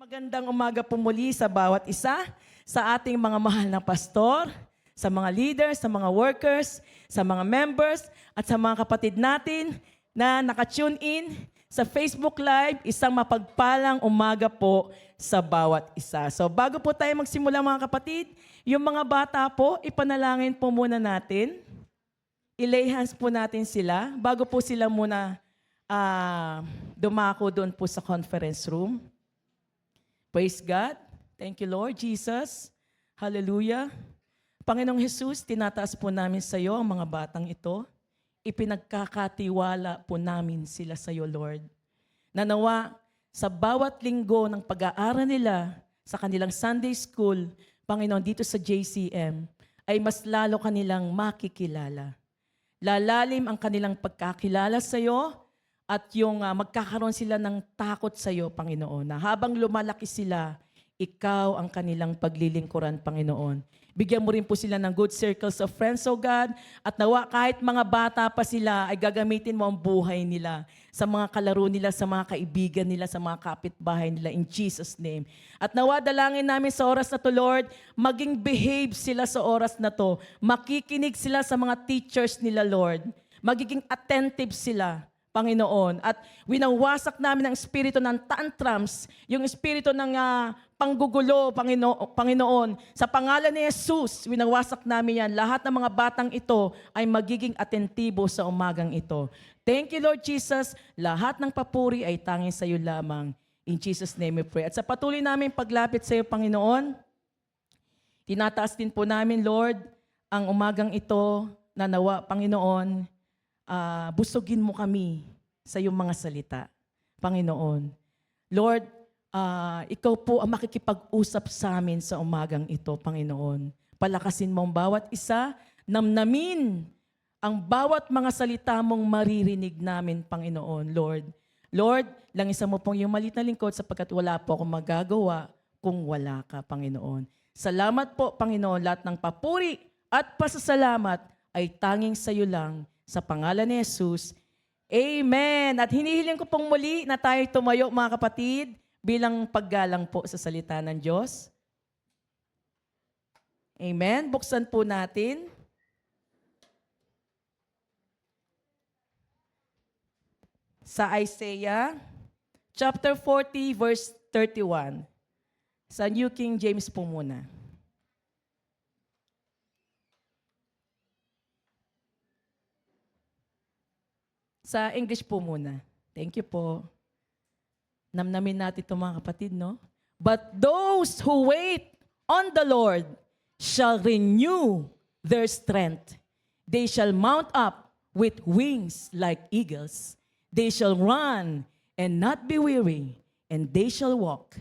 Magandang umaga po muli sa bawat isa, sa ating mga mahal na pastor, sa mga leaders, sa mga workers, sa mga members, at sa mga kapatid natin na naka-tune in sa Facebook Live. Isang mapagpalang umaga po sa bawat isa. So bago po tayo magsimula mga kapatid, yung mga bata po, ipanalangin po muna natin. I-lay hands po natin sila bago po sila muna dumako doon po sa conference room. Praise God. Thank you, Lord Jesus. Hallelujah. Panginoong Jesus, tinataas po namin sa iyo ang mga batang ito. Ipinagkakatiwala po namin sila sa iyo, Lord. Nanawa sa bawat linggo ng pag-aaral nila sa kanilang Sunday School, Panginoon, dito sa JCM, ay mas lalo kanilang makikilala. Lalalim ang kanilang pagkakilala sa iyo at yung magkakaroon sila ng takot sa iyo, Panginoon, na habang lumalaki sila, ikaw ang kanilang paglilingkuran, Panginoon. Bigyan mo rin po sila ng good circles of friends, O God, at nawa kahit mga bata pa sila, ay gagamitin mo ang buhay nila sa mga kalaro nila, sa mga kaibigan nila, sa mga kapitbahay nila, in Jesus' name. At nawa dalangin namin sa oras na to, Lord, maging behave sila sa oras na to. Makikinig sila sa mga teachers nila, Lord. Magiging attentive sila, Panginoon. At winawasak namin ang espiritu ng tantrums, yung espiritu ng panggugulo, Panginoon. Sa pangalan ni Jesus, winawasak namin yan. Lahat ng mga batang ito ay magiging atentibo sa umagang ito. Thank you, Lord Jesus. Lahat ng papuri ay tanging sa iyo lamang. In Jesus' name we pray. At sa patuloy namin paglapit sa iyo, Panginoon, tinataas din po namin, Lord, ang umagang ito na nawa, Panginoon, busugin mo kami sa iyong mga salita, Panginoon. Lord, ikaw po ang makikipag-usap sa amin sa umagang ito, Panginoon. Palakasin mo ang bawat isa, namnamin ang bawat mga salita mong maririnig namin, Panginoon, Lord. Lord, langisan mo pong iyong malit na lingkod sapagkat wala po akong magagawa kung wala ka, Panginoon. Salamat po, Panginoon, lahat ng papuri at pasasalamat ay tanging sa iyo lang. Sa pangalan ni Jesus, Amen. At hinihiling ko pong muli na tayo tumayo, mga kapatid, bilang paggalang po sa salita ng Diyos. Amen. Buksan po natin. Sa Isaiah, chapter 40, verse 31. Sa New King James po muna. Sa English po muna. Thank you po. Namnamin natin ito mga kapatid, no? But those who wait on the Lord shall renew their strength. They shall mount up with wings like eagles. They shall run and not be weary, and they shall walk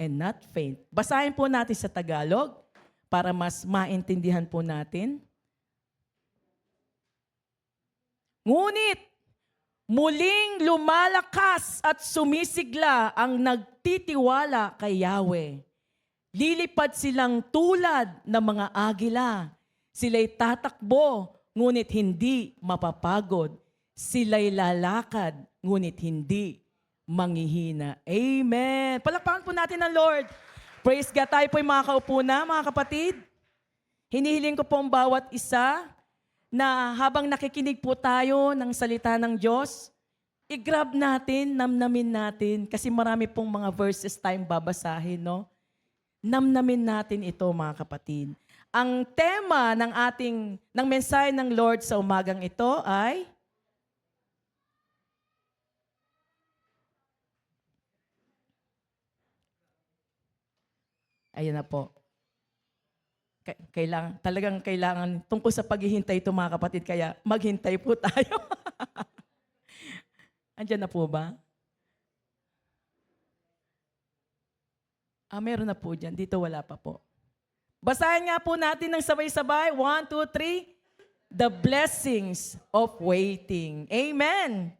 and not faint. Basahin po natin sa Tagalog para mas maintindihan po natin. Ngunit, muling lumalakas at sumisigla ang nagtitiwala kay Yahweh. Lilipad silang tulad ng mga agila. Sila'y tatakbo, ngunit hindi mapapagod. Sila'y lalakad, ngunit hindi manghihina. Amen. Palakpakan po natin ang Lord. Praise God. Tayo po'y makakaupo na, mga kapatid. Hinihiling ko po ang bawat isa na habang nakikinig po tayo ng salita ng Diyos, i-grab natin, namnamin natin, kasi marami pong mga verses tayong babasahin, no? Namnamin natin ito, mga kapatid. Ang tema ng mensahe ng Lord sa umagang ito ay ayan na po. Talagang kailangan tungkol sa paghihintay ito, mga kapatid, kaya maghintay po tayo. Andiyan na po ba? Meron na po dyan. Dito wala pa po. Basahin nga po natin ng sabay-sabay. 1, 2, 3. The blessings of waiting. Amen.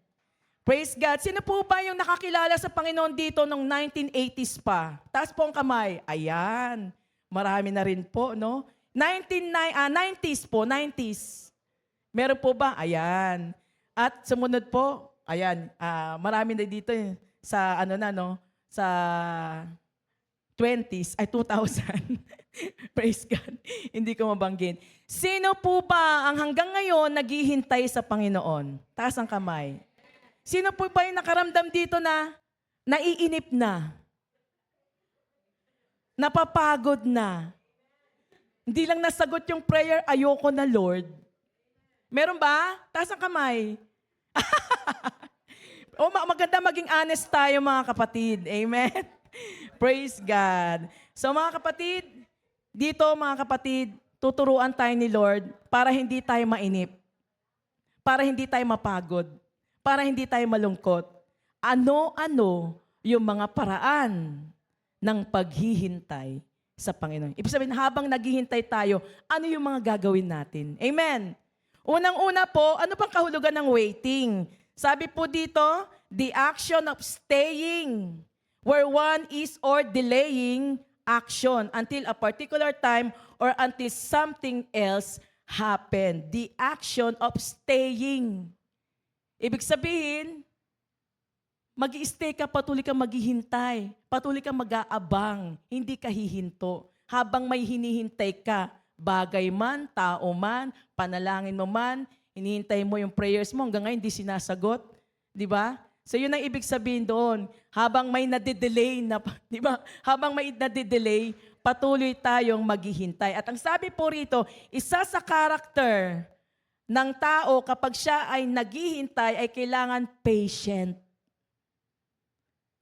Praise God. Sino po ba yung nakakilala sa Panginoon dito noong 1980s pa? Taas po ang kamay. Ayan. Marami na rin po, no? 90s po, 90s. Meron po ba? Ayan. At sumunod po, ayan, marami na dito sa ano na, no? Sa 20s, ay 2000. Praise God. Hindi ko mabanggit. Sino po ba ang hanggang ngayon naghihintay sa Panginoon? Taas ang kamay. Sino po ba yung nakaramdam dito na naiinip na? Napapagod na? Hindi lang nasagot yung prayer, ayoko na Lord. Meron ba? Taas ang kamay. Maganda maging honest tayo mga kapatid. Amen? Praise God. So mga kapatid, dito mga kapatid, tuturuan tayo ni Lord para hindi tayo mainip, para hindi tayo mapagod, para hindi tayo malungkot. Ano-ano yung mga paraan ng paghihintay sa Panginoon. Ibig sabihin, habang naghihintay tayo, ano yung mga gagawin natin? Amen. Unang-una po, ano bang kahulugan ng waiting? Sabi po dito, the action of staying where one is or delaying action until a particular time or until something else happen. The action of staying. Ibig sabihin, mag-i-stay ka, patuloy ka maghihintay, patuloy ka mag-aabang, hindi ka hihinto. Habang may hinihintay ka, bagay man, tao man, panalangin mo man, hinihintay mo yung prayers mo, hanggang ngayon hindi sinasagot. Di ba? So yun ang ibig sabihin doon. Habang may nadidelay na, di ba? Habang may nadidelay, patuloy tayong maghihintay. At ang sabi po rito, isa sa karakter ng tao kapag siya ay naghihintay ay kailangan patient.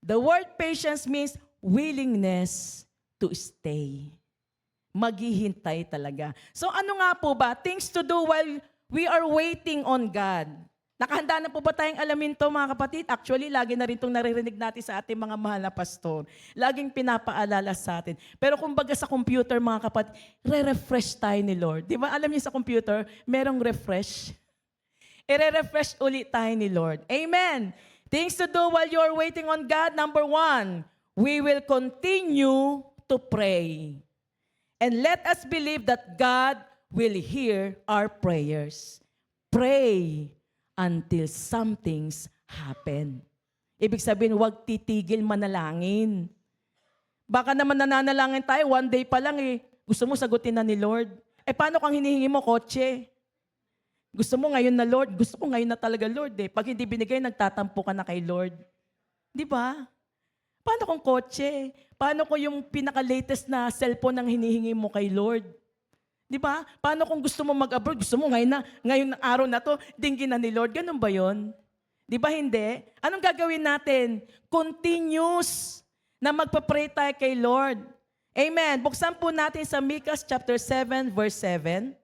The word patience means willingness to stay. Maghihintay talaga. So ano nga po ba? Things to do while we are waiting on God. Nakahanda na po ba tayong alamin to mga kapatid? Actually, lagi na rin itong naririnig natin sa ating mga mahal na pastor. Laging pinapaalala sa atin. Pero kumbaga sa computer mga kapatid, re-refresh tayo ni Lord. Di ba alam niyo sa computer, merong refresh? I-re-refresh ulit tayo ni Lord. Amen. Things to do while you're waiting on God. Number 1, we will continue to pray. And let us believe that God will hear our prayers. Pray until something's happen. Ibig sabihin, huwag titigil manalangin. Baka naman nananalangin tayo, one day pa lang gusto mo sagutin na ni Lord. Paano kung hinihingi mo kotse? Gusto mo ngayon na Lord? Gusto ko ngayon na talaga Lord Pag hindi binigay, nagtatampo ka na kay Lord. Di ba? Paano kung kotse? Paano kung yung pinaka-latest na cellphone ang hinihingi mo kay Lord? Di ba? Paano kung gusto mo mag-abroad? Gusto mo ngayon araw na to, dinggin na ni Lord. Ganun ba yon? Di ba hindi? Anong gagawin natin? Continuous na magpa-pray tayo kay Lord. Amen. Buksan po natin sa Micah chapter 7, verse 7.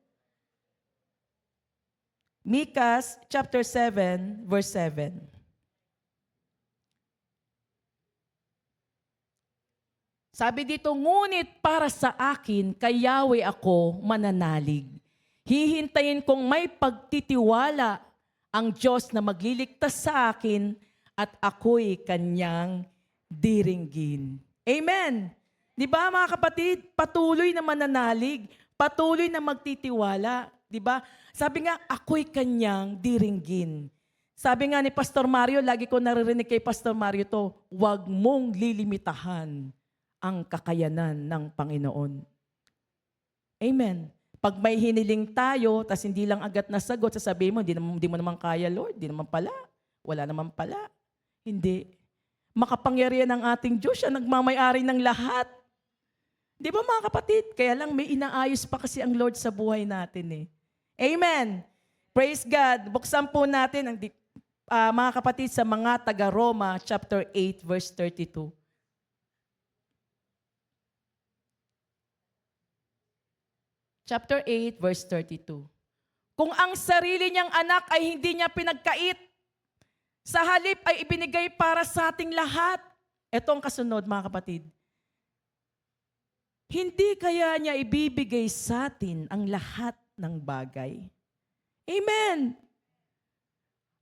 Micah chapter 7, verse 7. Sabi dito, ngunit para sa akin, kay Yahweh ako mananalig. Hihintayin kong may pagtitiwala ang Diyos na magliligtas sa akin at ako'y kanyang diringgin. Amen. Di ba mga kapatid, patuloy na mananalig, patuloy na magtitiwala. Di ba? Sabi nga, ako'y kanyang diringgin. Sabi nga ni Pastor Mario, lagi ko naririnig kay Pastor Mario to, huwag mong lilimitahan ang kakayanan ng Panginoon. Amen. Pag may hiniling tayo, tas hindi lang agad nasagot, sasabihin mo, hindi mo naman kaya, Lord. Hindi naman pala. Wala naman pala. Hindi. Makapangyarihan ang ating Diyos. Siya nagmamayari ng lahat. Di ba mga kapatid? Kaya lang may inaayos pa kasi ang Lord sa buhay natin Amen. Praise God. Buksan po natin ang mga kapatid sa mga taga-Roma chapter 8 verse 32. Chapter 8, verse 32. Kung ang sarili niyang anak ay hindi niya pinagkait, sa halip ay ibinigay para sa ating lahat. Ito ang kasunod, mga kapatid. Hindi kaya niya ibibigay sa atin ang lahat ng bagay? Amen.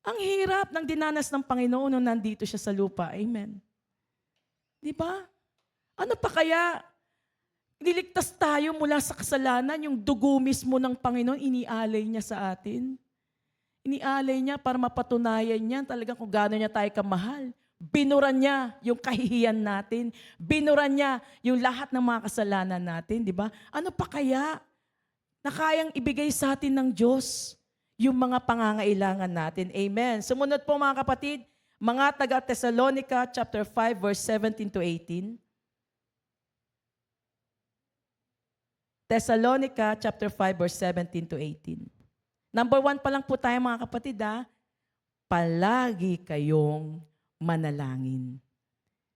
Ang hirap ng dinanas ng Panginoon nung nandito siya sa lupa. Amen. Di ba? Ano pa kaya? Niligtas tayo mula sa kasalanan, yung dugo mismo ng Panginoon, inialay niya sa atin. Inialay niya para mapatunayan niya talagang kung gaano niya tayo kamahal. Binura niya yung kahihiyan natin. Binura niya yung lahat ng mga kasalanan natin, di ba? Ano pa kaya na kayang ibigay sa atin ng Diyos yung mga pangangailangan natin? Amen. Sumunod po mga kapatid, mga taga Thessalonica chapter 5 verse 17 to 18. Thessalonica chapter 5 verse 17 to 18. Number 1 pa lang po tayo mga kapatid palagi kayong manalangin.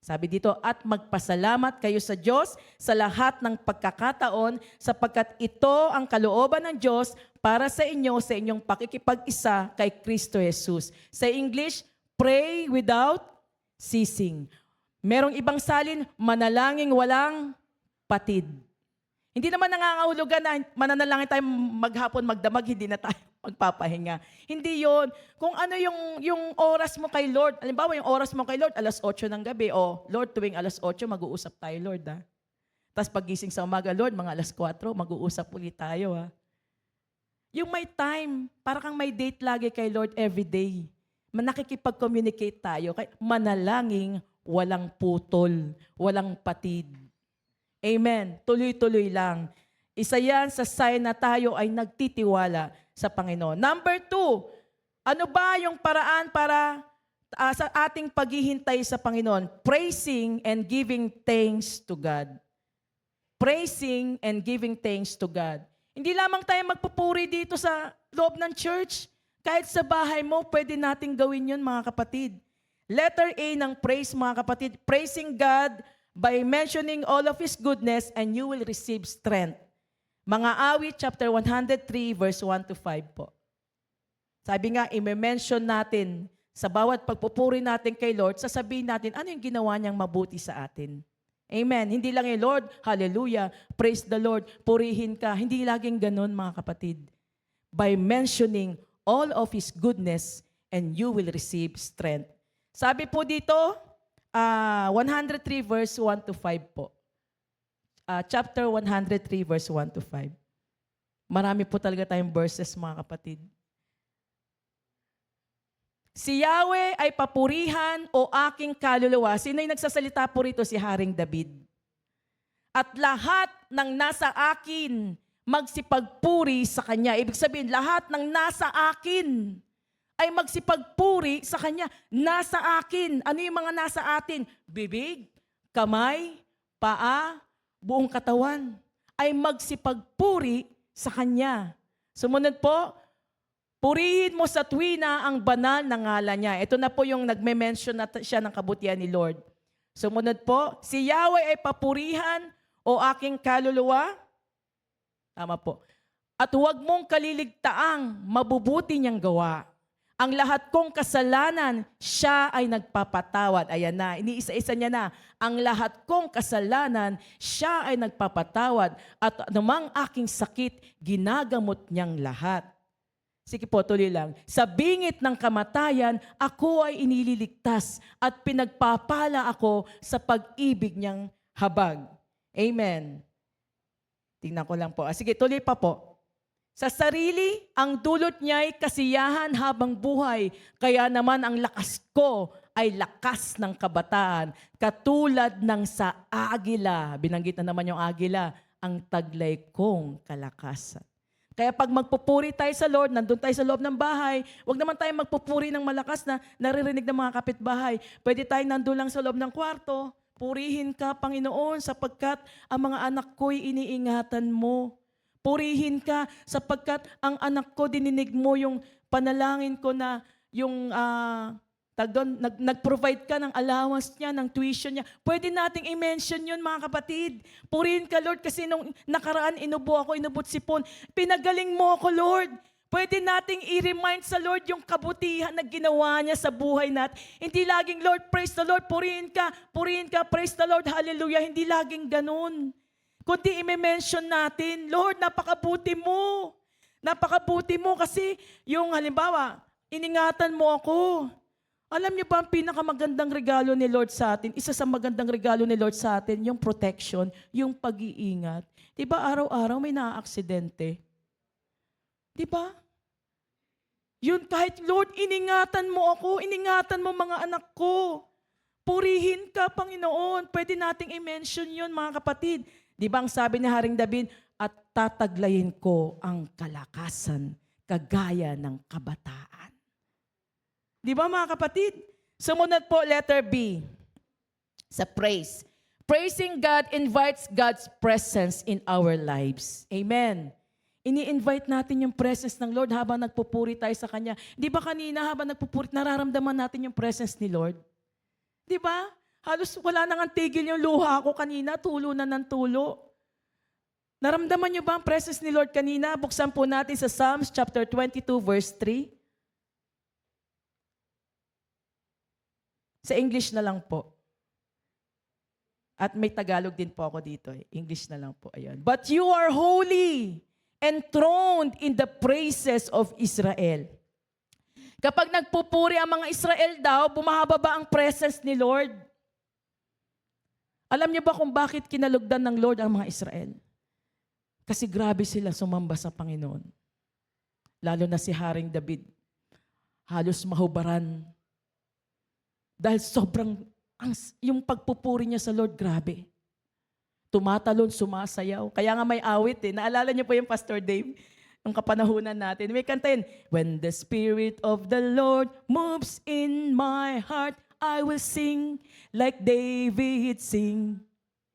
Sabi dito, at magpasalamat kayo sa Diyos sa lahat ng pagkakataon sapagkat ito ang kalooban ng Diyos para sa inyo sa inyong pakikipag-isa kay Kristo Jesus. Sa English, pray without ceasing. Merong ibang salin, manalangin walang patid. Hindi naman nangangahulugan na mananalangin tayo maghapon, magdamag, hindi na tayo magpapahinga. Hindi yon. Kung ano yung oras mo kay Lord, halimbawa yung oras mo kay Lord, 8:00 ng gabi, Lord, tuwing 8:00, mag-uusap tayo, Lord. Tapos pagising sa umaga, Lord, mga 4:00, mag-uusap ulit tayo. Yung may time, para kang may date lagi kay Lord every day. Nakikipag-communicate tayo, manalangin, walang putol, walang patid. Amen. Tuloy-tuloy lang. Isa yan sa sign na tayo ay nagtitiwala sa Panginoon. Number 2, ano ba yung paraan para sa ating paghihintay sa Panginoon? Praising and giving thanks to God. Praising and giving thanks to God. Hindi lamang tayo magpupuri dito sa loob ng church. Kahit sa bahay mo, pwede nating gawin yun mga kapatid. Letter A ng praise mga kapatid, praising God by mentioning all of His goodness and you will receive strength. Mga Awit, chapter 103, verse 1 to 5 po. Sabi nga, i-mention natin sa bawat pagpupuri natin kay Lord, sasabihin natin ano yung ginawa niyang mabuti sa atin. Amen. Hindi lang Lord, hallelujah, praise the Lord, purihin ka. Hindi laging ganun mga kapatid. By mentioning all of His goodness and you will receive strength. Sabi po dito, 103 verse 1 to 5 po. Chapter 103 verse 1 to 5. Marami po talaga tayong verses mga kapatid. Si Yahweh ay papurihan o aking kaluluwa. Sino yung nagsasalita po rito? Si Haring David. At lahat ng nasa akin magsipagpuri sa Kanya. Ibig sabihin, lahat ng nasa akin ay magsipagpuri sa Kanya. Nasa akin. Ano yung mga nasa atin? Bibig, kamay, paa, buong katawan. Ay magsipagpuri sa Kanya. Sumunod po, purihin mo sa tuwina ang banal na ngalan niya. Ito na po yung nagme-mention na siya ng kabutihan ni Lord. Sumunod po, si Yahweh ay papurihan o aking kaluluwa. Tama po. At huwag mong kaliligtaang mabubuti niyang gawa. Ang lahat kong kasalanan, siya ay nagpapatawad. Ayan na, iniisa-isa niya na. Ang lahat kong kasalanan, siya ay nagpapatawad. At anumang aking sakit, ginagamot niyang lahat. Sige po, tuloy lang. Sa bingit ng kamatayan, ako ay inililigtas at pinagpapala ako sa pag-ibig niyang habag. Amen. Tingnan ko lang po. Sige, tuloy pa po. Sa sarili, ang dulot niya ay kasiyahan habang buhay. Kaya naman ang lakas ko ay lakas ng kabataan. Katulad ng sa agila. Binanggit na naman yung agila. Ang taglay kong kalakasan. Kaya pag magpupuri tayo sa Lord, nandun tayo sa loob ng bahay, huwag naman tayo magpupuri ng malakas na naririnig ng mga kapitbahay. Pwede tayo nandun lang sa loob ng kwarto. Purihin ka, Panginoon, sapagkat ang mga anak ko'y iniingatan mo. Purihin ka sapagkat ang anak ko, dininig mo yung panalangin ko na yung nag-provide ka ng allowance niya, ng tuition niya. Pwede nating i-mention yun mga kapatid. Purihin ka Lord kasi nung nakaraan inubot sipon. Pinagaling mo ako Lord. Pwede nating i-remind sa Lord yung kabutihan na ginawa niya sa buhay natin. Hindi laging Lord, praise the Lord, purihin ka, praise the Lord, hallelujah. Hindi laging ganun. Kundi i-mention natin, Lord, napakabuti mo. Napakabuti mo kasi yung halimbawa, iningatan mo ako. Alam niyo ba ang pinakamagandang regalo ni Lord sa atin? Isa sa magandang regalo ni Lord sa atin, yung protection, yung pag-iingat. Diba araw-araw may naaaksidente? Diba? Yun kahit Lord, iningatan mo ako, iningatan mo mga anak ko. Purihin ka, Panginoon. Pwede nating i-mention yun, mga kapatid. Di ba ang sabi ni Haring David, at tataglayin ko ang kalakasan, kagaya ng kabataan. Di ba, mga kapatid? Sumunod po, letter B, sa praise. Praising God invites God's presence in our lives. Amen. Ini-invite natin yung presence ng Lord habang nagpupuri tayo sa Kanya. Di ba kanina habang nagpupuri, nararamdaman natin yung presence ni Lord? Di ba? Halos wala nang tigil yung luha ko kanina, tulo na ng tulo. Naramdaman niyo ba ang presence ni Lord kanina? Buksan po natin sa Psalms chapter 22 verse 3. Sa English na lang po. At may Tagalog din po ako dito. English na lang po. Ayan. But you are holy, enthroned in the praises of Israel. Kapag nagpupuri ang mga Israel daw, bumahababa ang presence ni Lord. Alam niyo ba kung bakit kinalugdan ng Lord ang mga Israel? Kasi grabe sila sumamba sa Panginoon. Lalo na si Haring David. Halos mahubaran. Dahil sobrang, yung pagpupuri niya sa Lord, grabe. Tumatalon, sumasayaw. Kaya nga may awit eh. Naalala niyo po yung Pastor Dave? Yung kapanahunan natin. May kantayin, when the Spirit of the Lord moves in my heart, I will sing like David sing.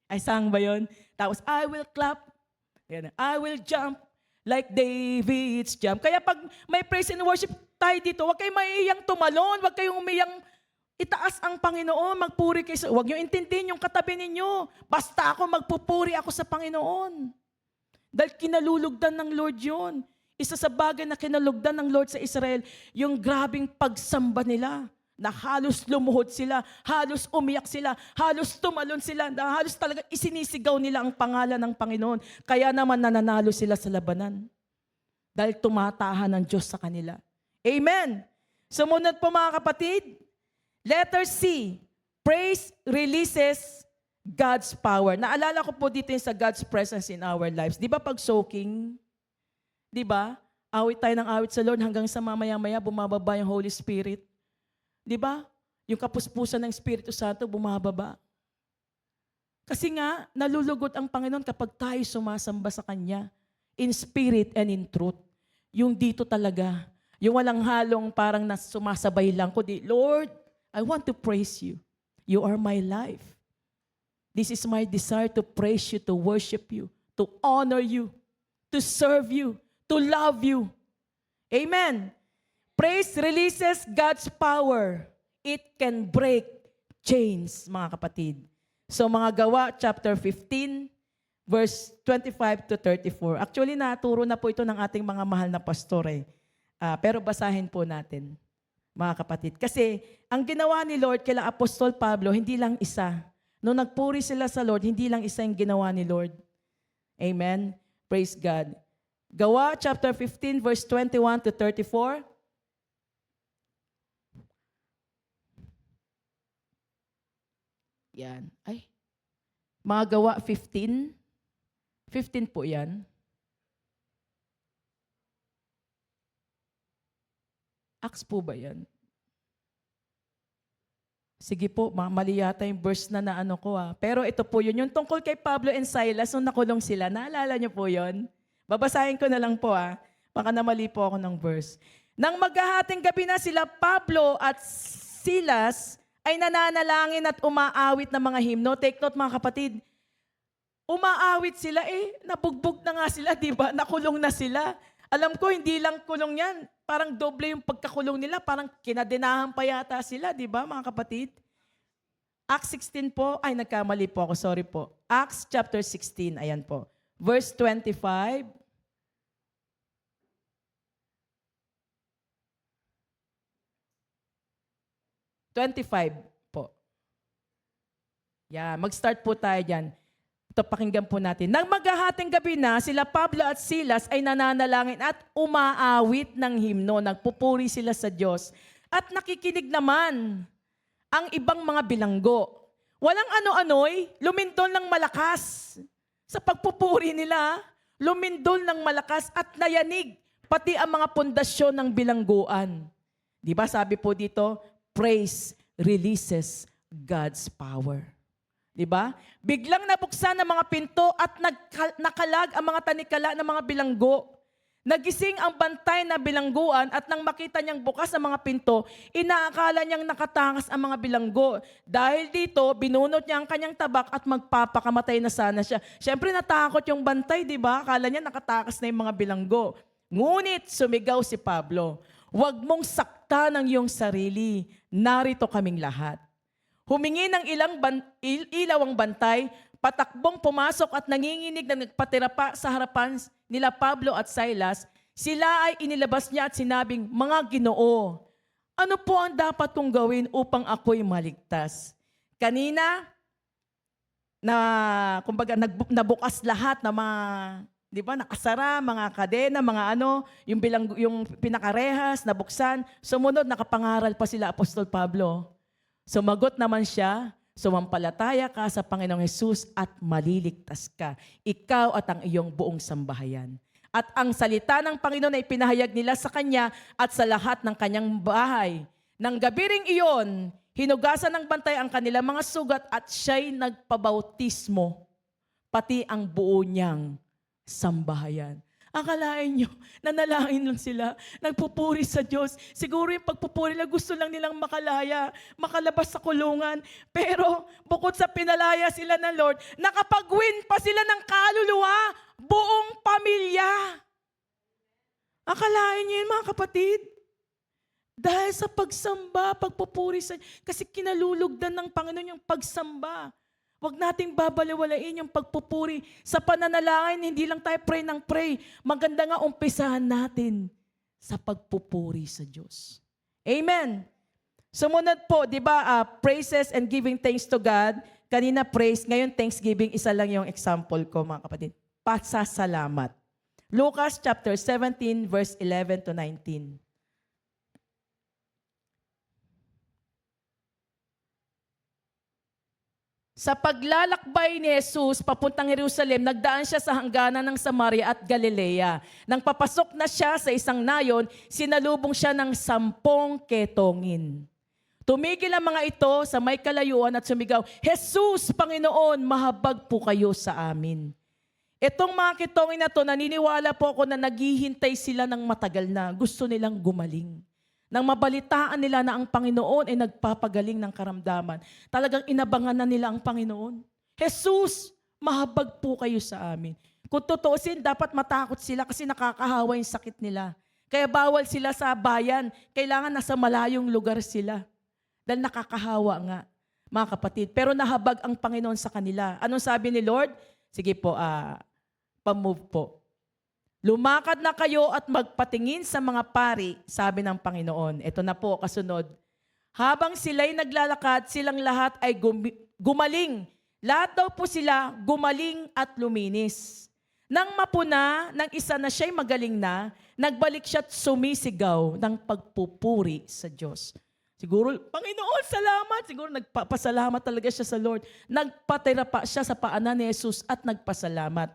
Ay, sang ba yun? Tapos, I will clap. I will jump like David's jump. Kaya pag may praise and worship tayo dito, huwag kayong maiyang tumalon, huwag kayong umiyang itaas ang Panginoon, magpuri kayo. Huwag niyo intindihin yung katabi ninyo. Basta ako, magpupuri ako sa Panginoon. Dahil kinalulugdan ng Lord yun. Isa sa bagay na kinalugdan ng Lord sa Israel, yung grabing pagsamba nila. Na halos lumuhod sila, halos umiyak sila, halos tumalon sila, na halos talaga isinisigaw nila ang pangalan ng Panginoon. Kaya naman nananalo sila sa labanan. Dahil tumatahan ng Diyos sa kanila. Amen. Sumunod po mga kapatid, letter C, praise releases God's power. Naalala ko po dito yung sa God's presence in our lives. Di ba pag soaking, di ba, awit tayo ng awit sa Lord hanggang sa mamaya-maya bumababa yung Holy Spirit. Di ba? Yung kapuspusan ng Espiritu Santo bumababa. Kasi nga, nalulugot ang Panginoon kapag tayo sumasamba sa Kanya in spirit and in truth. Yung dito talaga, yung walang halong parang sumasabay lang, kundi, Lord, I want to praise you. You are my life. This is my desire to praise you, to worship you, to honor you, to serve you, to love you. Amen. Praise releases God's power. It can break chains, mga kapatid. So mga Gawa, chapter 15, verse 25 to 34. Actually, naturo na po ito ng ating mga mahal na pastor eh. Pero basahin po natin, mga kapatid. Kasi ang ginawa ni Lord kila Apostol Pablo, hindi lang isa. Nung nagpuri sila sa Lord, hindi lang isa yung ginawa ni Lord. Amen? Praise God. Gawa, chapter 15, verse 21 to 34. Yan. Ay. Mga Gawa 15. 15 po yan. Acts po ba yan? Sige po, mali yata yung verse na naano ko ah. Pero ito po yun. Yung tungkol kay Pablo and Silas, nung nakulong sila, naalala niyo po yun? Babasahin ko na lang po ah. Baka namali po ako ng verse. Nang maghahating gabi na sila, Pablo at Silas, ay nananalangin at umaawit ng mga himno. Take note mga kapatid, umaawit sila nabugbog na nga sila, di ba? Nakulong na sila. Alam ko, hindi lang kulong yan. Parang doble yung pagkakulong nila. Parang kinadenahan pa yata sila, di ba mga kapatid? Acts 16 po, ay nagkamali po ako, sorry po. Acts chapter 16, ayan po. Verse 25. Po. Yeah, mag-start po tayo dyan. Ito, pakinggan po natin. Nang maghahating gabi na, sila Pablo at Silas ay nananalangin at umaawit ng himno. Nagpupuri sila sa Diyos. At nakikinig naman ang ibang mga bilanggo. Walang ano-ano'y, lumindol ng malakas. Sa pagpupuri nila, lumindol ng malakas at nayanig pati ang mga pundasyon ng bilangguan. Di ba sabi po dito, praise releases God's power. Diba? Biglang nabuksan ang mga pinto at nakalag ang mga tanikala ng mga bilanggo. Nagising ang bantay na bilangguan at nang makita niyang bukas ang mga pinto, inaakala niyang nakatakas ang mga bilanggo. Dahil dito, binunot niya ang kanyang tabak at magpapakamatay na sana siya. Siyempre natakot yung bantay, di ba? Akala niya nakatakas na yung mga bilanggo. Ngunit sumigaw si Pablo, "Huwag mong sakta ng iyong sarili. Narito kaming lahat." Humingi ng ilaw ang bantay, patakbong pumasok at nanginginig na nagpatira pa sa harapan nila Pablo at Silas. Sila ay inilabas niya at sinabing, "Mga Ginoo, ano po ang dapat kong gawin upang ako'y maligtas?" Kanina, kumbaga nabukas lahat ng mga, di ba, nakasara, mga kadena, mga yung pinakarehas, nabuksan. Sumunod, nakapangaral pa sila Apostol Pablo. Sumagot naman siya, "Sumampalataya ka sa Panginoong Hesus at maliligtas ka, ikaw at ang iyong buong sambahayan." At ang salita ng Panginoon ay pinahayag nila sa kanya at sa lahat ng kanyang bahay. Nang gabi ring iyon, hinugasan ng bantay ang kanilang mga sugat at siya'y nagpabautismo, pati ang buo niyang sambahayan. Akalain nyo, nanalangin lang sila, nagpupuri sa Diyos. Siguro yung pagpupuri lang, gusto lang nilang makalaya, makalabas sa kulungan. Pero bukod sa pinalaya sila ng Lord, nakapag-win pa sila ng kaluluwa, buong pamilya. Akalain nyo yun, mga kapatid? Dahil sa pagsamba, pagpupuri sa, kasi kinalulugdan ng Panginoon yung pagsamba. Huwag nating babalewalain yung pagpupuri. Sa pananalangin, hindi lang tayo pray ng pray. Maganda nga umpisahan natin sa pagpupuri sa Diyos. Amen. Sumunod po, di ba, praises and giving thanks to God. Kanina praise, ngayon thanksgiving, isa lang yung example ko, mga kapatid. Pasasalamat. Lucas chapter 17, verse 11 to 19. Sa paglalakbay ni Jesus papuntang Jerusalem, nagdaan siya sa hangganan ng Samaria at Galilea. Nang papasok na siya sa isang nayon, sinalubong siya ng 10 ketongin. Tumigil ang mga ito sa may kalayuan at sumigaw, "Jesus, Panginoon, mahabag po kayo sa amin." Itong mga ketongin na to, naniniwala po ako na naghihintay sila ng matagal na. Gusto nilang gumaling. Nang mabalitaan nila na ang Panginoon ay nagpapagaling ng karamdaman, talagang inabangan na nila ang Panginoon. "Jesus, mahabag po kayo sa amin." Kung tutuusin, dapat matakot sila kasi nakakahawa yung sakit nila. Kaya bawal sila sa bayan. Kailangan nasa malayong lugar sila. Dahil nakakahawa nga, mga kapatid. Pero nahabag ang Panginoon sa kanila. Anong sabi ni Lord? Sige po, pa-move po. "Lumakad na kayo at magpatingin sa mga pari," sabi ng Panginoon. Ito na po, kasunod. Habang sila'y naglalakad, silang lahat ay gumaling. Lahat daw po sila gumaling at luminis. Nang mapuna ng isa na siya'y magaling na, nagbalik siya at sumisigaw ng pagpupuri sa Diyos. Siguro, "Panginoon, salamat." Siguro nagpapasalamat talaga siya sa Lord. Nagpatira pa siya sa paanan ni Jesus at nagpasalamat.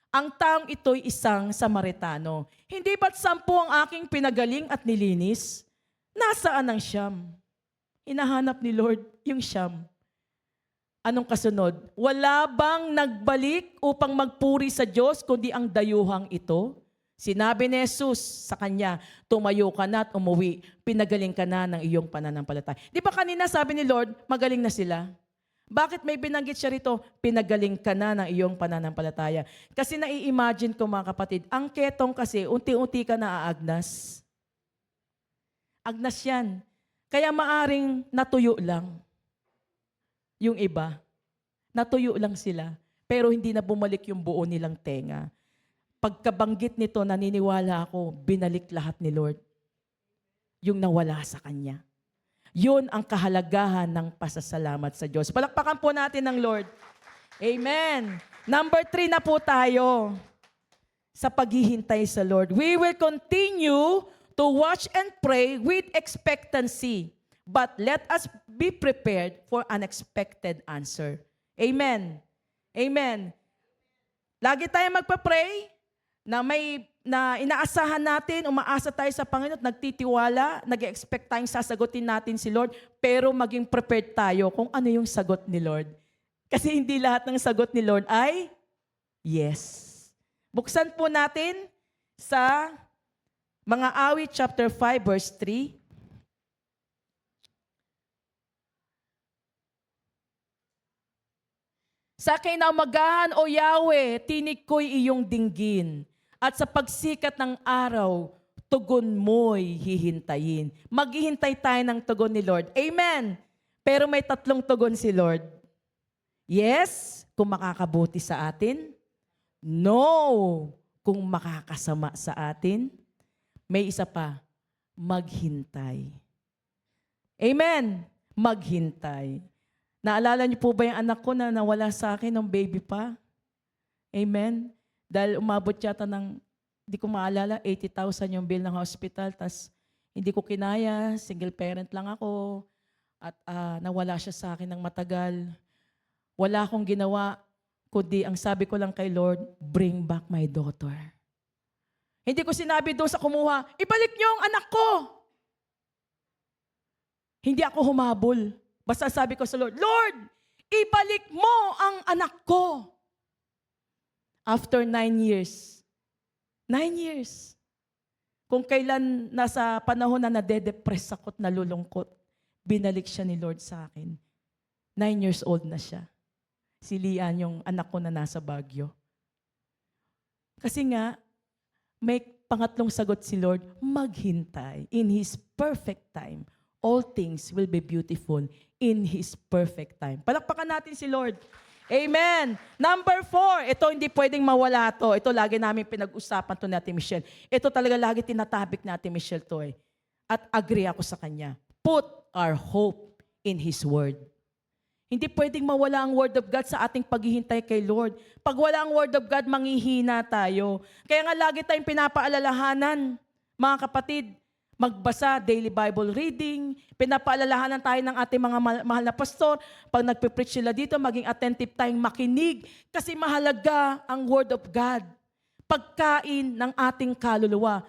Ang taong ito'y isang Samaritano. "Hindi ba't 10 ang aking pinagaling at nilinis? Nasaan ang 9? Hinahanap ni Lord yung 9. Anong kasunod? "Wala bang nagbalik upang magpuri sa Diyos kundi ang dayuhang ito?" Sinabi ni Jesus sa kanya, "Tumayo ka na at umuwi. Pinagaling ka na ng iyong pananampalataya." Di ba kanina sabi ni Lord, magaling na sila? Bakit may binanggit siya rito? Pinagaling ka na ng iyong pananampalataya. Kasi nai-imagine ko, mga kapatid, ang ketong kasi, unti-unti ka na aagnas. Agnas yan. Kaya maaring natuyo lang. Yung iba, natuyo lang sila. Pero hindi na bumalik yung buo nilang tenga. Pagkabanggit nito, naniniwala ako, binalik lahat ni Lord. Yung nawala sa Kanya. Yun ang kahalagahan ng pasasalamat sa Diyos. Palakpakan po natin ng Lord. Amen. Number 3 na po tayo sa paghihintay sa Lord. We will continue to watch and pray with expectancy, but let us be prepared for unexpected answer. Amen. Amen. Lagi tayo magpa-pray na may na inaasahan natin, umaasa tayo sa Panginoon, nagtitiwala, nag-expect tayong sasagutin natin si Lord, pero maging prepared tayo kung ano yung sagot ni Lord. Kasi hindi lahat ng sagot ni Lord ay yes. Buksan po natin sa mga Awit chapter 5 verse 3. Sa kinaumagahan, O Yahweh, tinig ko'y iyong dinggin. At sa pagsikat ng araw, tugon mo'y hihintayin. Maghihintay tayo ng tugon ni Lord. Amen. Pero may tatlong tugon si Lord. Yes, kung makakabuti sa atin. No, kung makakasama sa atin. May isa pa, maghintay. Amen. Maghintay. Naalala niyo po ba yung anak ko na nawala sa akin ng baby pa? Amen. Dahil umabot yata ng, hindi ko maalala, 80,000 yung bill ng hospital. Tas hindi ko kinaya, single parent lang ako. At nawala siya sa akin ng matagal. Wala akong ginawa, kundi ang sabi ko lang kay Lord, bring back my daughter. Hindi ko sinabi doon sa kumuha, ibalik niyo ang anak ko. Hindi ako humabol. Basta sabi ko sa Lord, Lord, ibalik mo ang anak ko. After 9 years. 9 years. Kung kailan nasa panahon na nade-depress ako at nalulungkot, binalik siya ni Lord sa akin. 9 years old na siya. Si Lian, yung anak ko na nasa Baguio. Kasi nga, may pangatlong sagot si Lord, maghintay. In His perfect time, all things will be beautiful in His perfect time. Palakpakan natin si Lord. Amen. Number 4, ito hindi pwedeng mawala to. Ito lagi namin pinag-usapan to natin Michelle. Ito talaga lagi tinatabik natin Michelle to eh. At agree ako sa kanya. Put our hope in His Word. Hindi pwedeng mawala ang Word of God sa ating paghihintay kay Lord. Pag wala ang Word of God, manghihina tayo. Kaya nga lagi tayong pinapaalalahanan, mga kapatid, magbasa, daily Bible reading, pinapaalalahanan tayo ng ating mga mahal na pastor. Pag nagpipreach sila dito, maging attentive tayong makinig kasi mahalaga ang Word of God. Pagkain ng ating kaluluwa,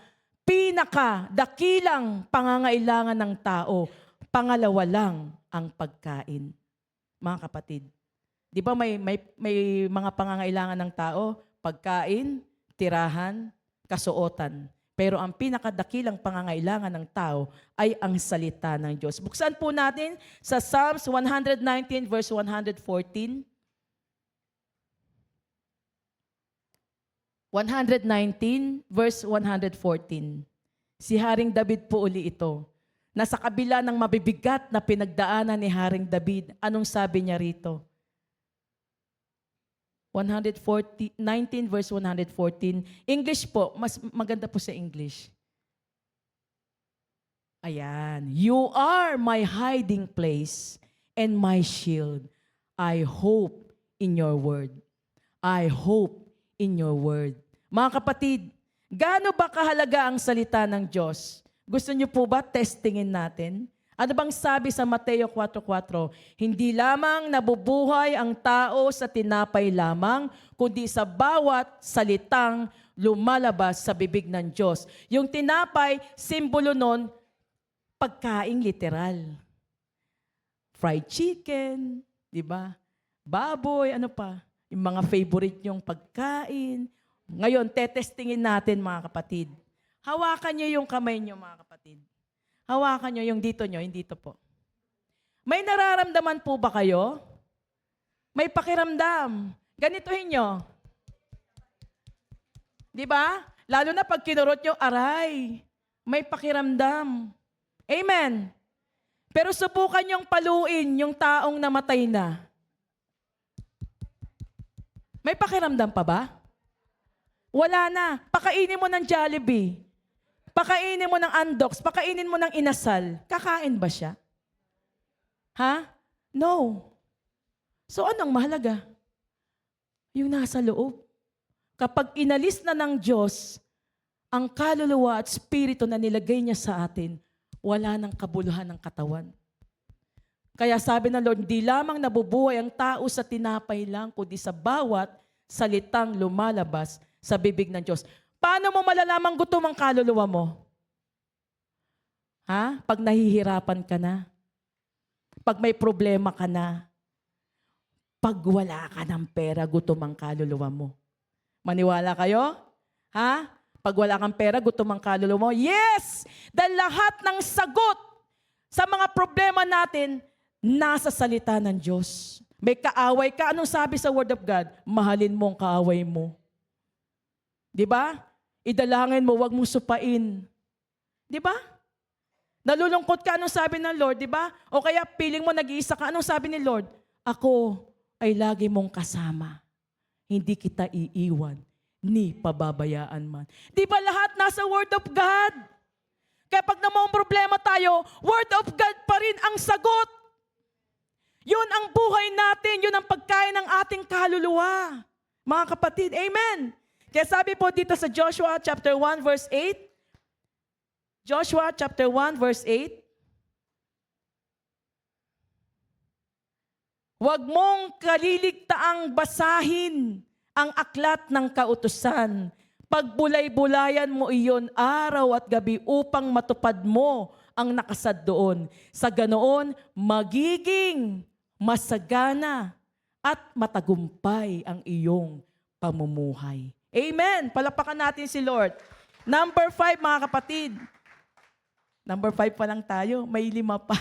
pinaka-dakilang pangangailangan ng tao, pangalawa lang ang pagkain. Mga kapatid, di ba may mga pangangailangan ng tao? Pagkain, tirahan, kasuotan. Pero ang pinakadakilang pangangailangan ng tao ay ang salita ng Diyos. Buksan po natin sa Psalms 119 verse 114. 119 verse 114. Si Haring David po uli ito. Nasa kabila ng mabibigat na pinagdaanan ni Haring David, anong sabi niya rito? 19 verse 114. English po, mas maganda po sa English. Ayan. You are my hiding place and my shield. I hope in your word. I hope in your word. Mga kapatid, gaano ba kahalaga ang salita ng Diyos? Gusto niyo po ba testingin natin? Ano bang sabi sa Mateo 4:4? Hindi lamang nabubuhay ang tao sa tinapay lamang, kundi sa bawat salitang lumalabas sa bibig ng Diyos. Yung tinapay, simbolo nun, pagkaing literal. Fried chicken, di ba? Baboy, ano pa? Yung mga favorite yung pagkain. Ngayon, tetestingin natin mga kapatid. Hawakan niyo yung kamay niyo mga kapatid. Hawakan nyo yung dito nyo, hindi dito po. May nararamdaman po ba kayo? May pakiramdam. Ganituhin nyo. Di ba? Lalo na pag kinurot nyo, aray. May pakiramdam. Amen. Pero subukan nyong paluin yung taong namatay na. May pakiramdam pa ba? Wala na. Pakainin mo ng Jollibee. Pakainin mo ng Andox, pakainin mo ng inasal, kakain ba siya? Ha? No. So anong mahalaga? Yung nasa loob. Kapag inalis na ng Diyos ang kaluluwa at spirito na nilagay niya sa atin, wala nang kabuluhan ng katawan. Kaya sabi ng Lord, di lamang nabubuhay ang tao sa tinapay lang, kundi sa bawat salitang lumalabas sa bibig ng Diyos. Paano mo malalamang gutom ang kaluluwa mo? Ha? Pag nahihirapan ka na. Pag may problema ka na. Pag wala ka ng pera, gutom ang kaluluwa mo. Maniwala kayo? Ha? Pag wala kang pera, gutom ang kaluluwa mo. Yes! Dahil lahat ng sagot sa mga problema natin, nasa salita ng Diyos. May kaaway ka. Anong sabi sa Word of God? Mahalin mo ang kaaway mo. Di ba? Idalangin mo, wag mong supain. Di ba? Nalulungkot ka, anong sabi ng Lord, di ba? O kaya piling mo nag-iisa ka, anong sabi ni Lord? Ako ay lagi mong kasama. Hindi kita iiwan, ni pababayaan man. Di ba lahat nasa Word of God? Kaya pag namang problema tayo, Word of God pa rin ang sagot. Yun ang buhay natin, yun ang pagkain ng ating kaluluwa. Mga kapatid, amen. Kaya sabi po dito sa Joshua chapter 1 verse 8, Joshua chapter 1 verse 8, huwag mong kaliligtaang basahin ang aklat ng kautusan. Pagbulay-bulayan mo iyon araw at gabi upang matupad mo ang nakasad doon. Sa ganoon, magiging masagana at matagumpay ang iyong pamumuhay. Amen. Palapakan natin si Lord. Number 5, mga kapatid. Number 5 pa lang tayo. May 5 pa.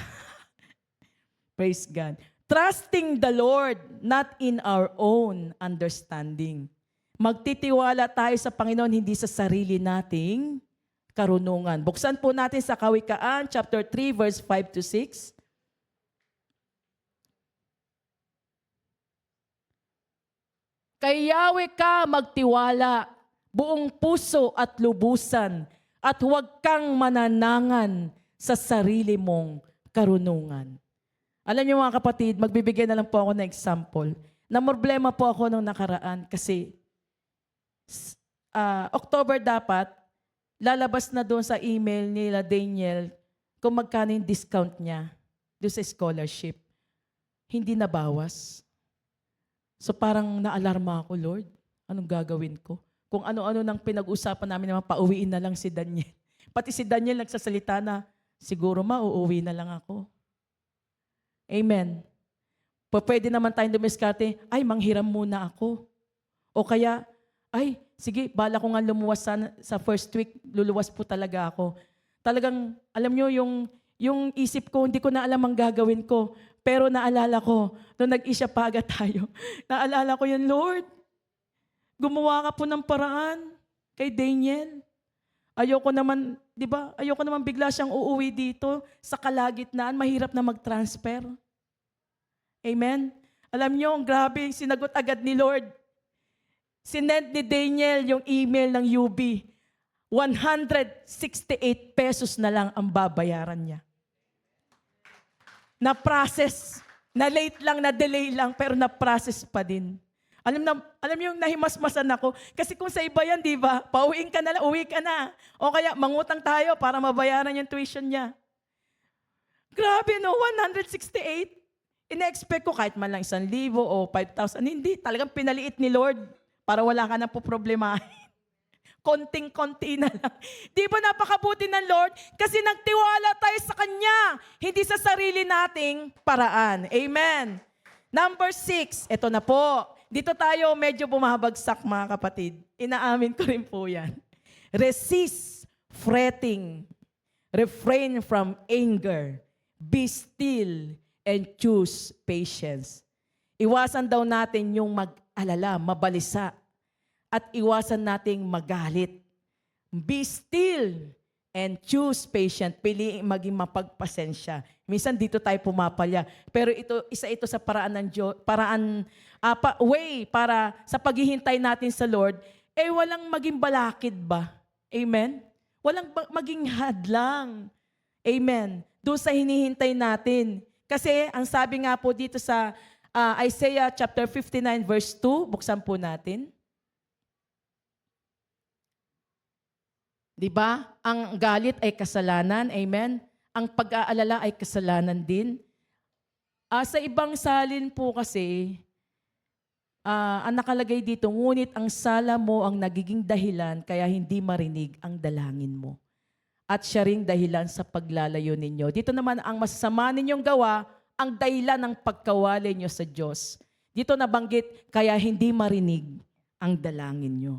Praise God. Trusting the Lord, not in our own understanding. Magtitiwala tayo sa Panginoon, hindi sa sarili nating karunungan. Buksan po natin sa Kawikaan, chapter 3, verse 5 to 6. Kay Yahweh ka magtiwala, buong puso at lubusan, at huwag kang mananangan sa sarili mong karunungan. Alam niyo mga kapatid, magbibigay na lang po ako ng example. Na problema po ako nung nakaraan kasi October dapat, lalabas na doon sa email nila Daniel kung magkano yung discount niya doon sa scholarship. Hindi nabawas. So parang naalarma ako, Lord, anong gagawin ko? Kung ano-ano nang pinag-usapan namin naman, pauwiin na lang si Daniel. Pati si Daniel nagsasalita na, siguro uuwi na lang ako. Amen. Pwede naman tayong dumiskarte, ay, manghiram muna ako. O kaya, ay, sige, bala ko nga lumuwas sa first week, luluwas po talaga ako. Talagang, alam nyo, yung isip ko, hindi ko na alam ang gagawin ko. Pero naalala ko, nung nag-isya paga tayo, naalala ko yun, Lord, gumawa ka po ng paraan kay Daniel. Ayoko naman, di ba, ayoko naman bigla siyang uuwi dito sa kalagitnaan, mahirap na mag-transfer. Amen? Alam nyo, grabe, sinagot agad ni Lord. Sinend ni Daniel yung email ng UB. 168 pesos na lang ang babayaran niya. Na-process. Na-late lang, na-delay lang, pero na-process pa din. Alam yung nahimasmasan ako. Kasi kung sa iba yan, di ba? Pauwiin ka na lang, uwi ka na. O kaya, mangutang tayo para mabayaran yung tuition niya. Grabe no, 168. Ina-expect ko kahit man lang 1,000 o 5,000. Hindi, talagang pinaliit ni Lord para wala ka na po problemahin. Konting-konti na lang. Di ba napakabuti ng Lord? Kasi nagtiwala tayo sa Kanya, hindi sa sarili nating paraan. Amen. Number 6, ito na po. Dito tayo medyo bumabagsak mga kapatid. Inaamin ko rin po yan. Resist fretting. Refrain from anger. Be still and choose patience. Iwasan daw natin yung mag-alala, mabalisa. At iwasan nating magalit. Be still and choose patience. Piliin maging mapagpasensya. Minsan dito tayo pumapalya. Pero isa ito sa paraan ng Diyos, way para sa paghihintay natin sa Lord, walang maging balakid ba? Amen? Walang maging hadlang. Amen? Doon sa hinihintay natin. Kasi ang sabi nga po dito sa Isaiah chapter 59 verse 2, buksan po natin. Di ba? Ang galit ay kasalanan. Amen? Ang pag-aalala ay kasalanan din. Sa ibang salin po kasi, ang nakalagay dito, ngunit ang sala mo ang nagiging dahilan kaya hindi marinig ang dalangin mo. At siya ring dahilan sa paglalayo ninyo. Dito naman ang masasama ninyong gawa, ang dahilan ng pagkawali nyo sa Diyos. Dito nabanggit, kaya hindi marinig ang dalangin nyo.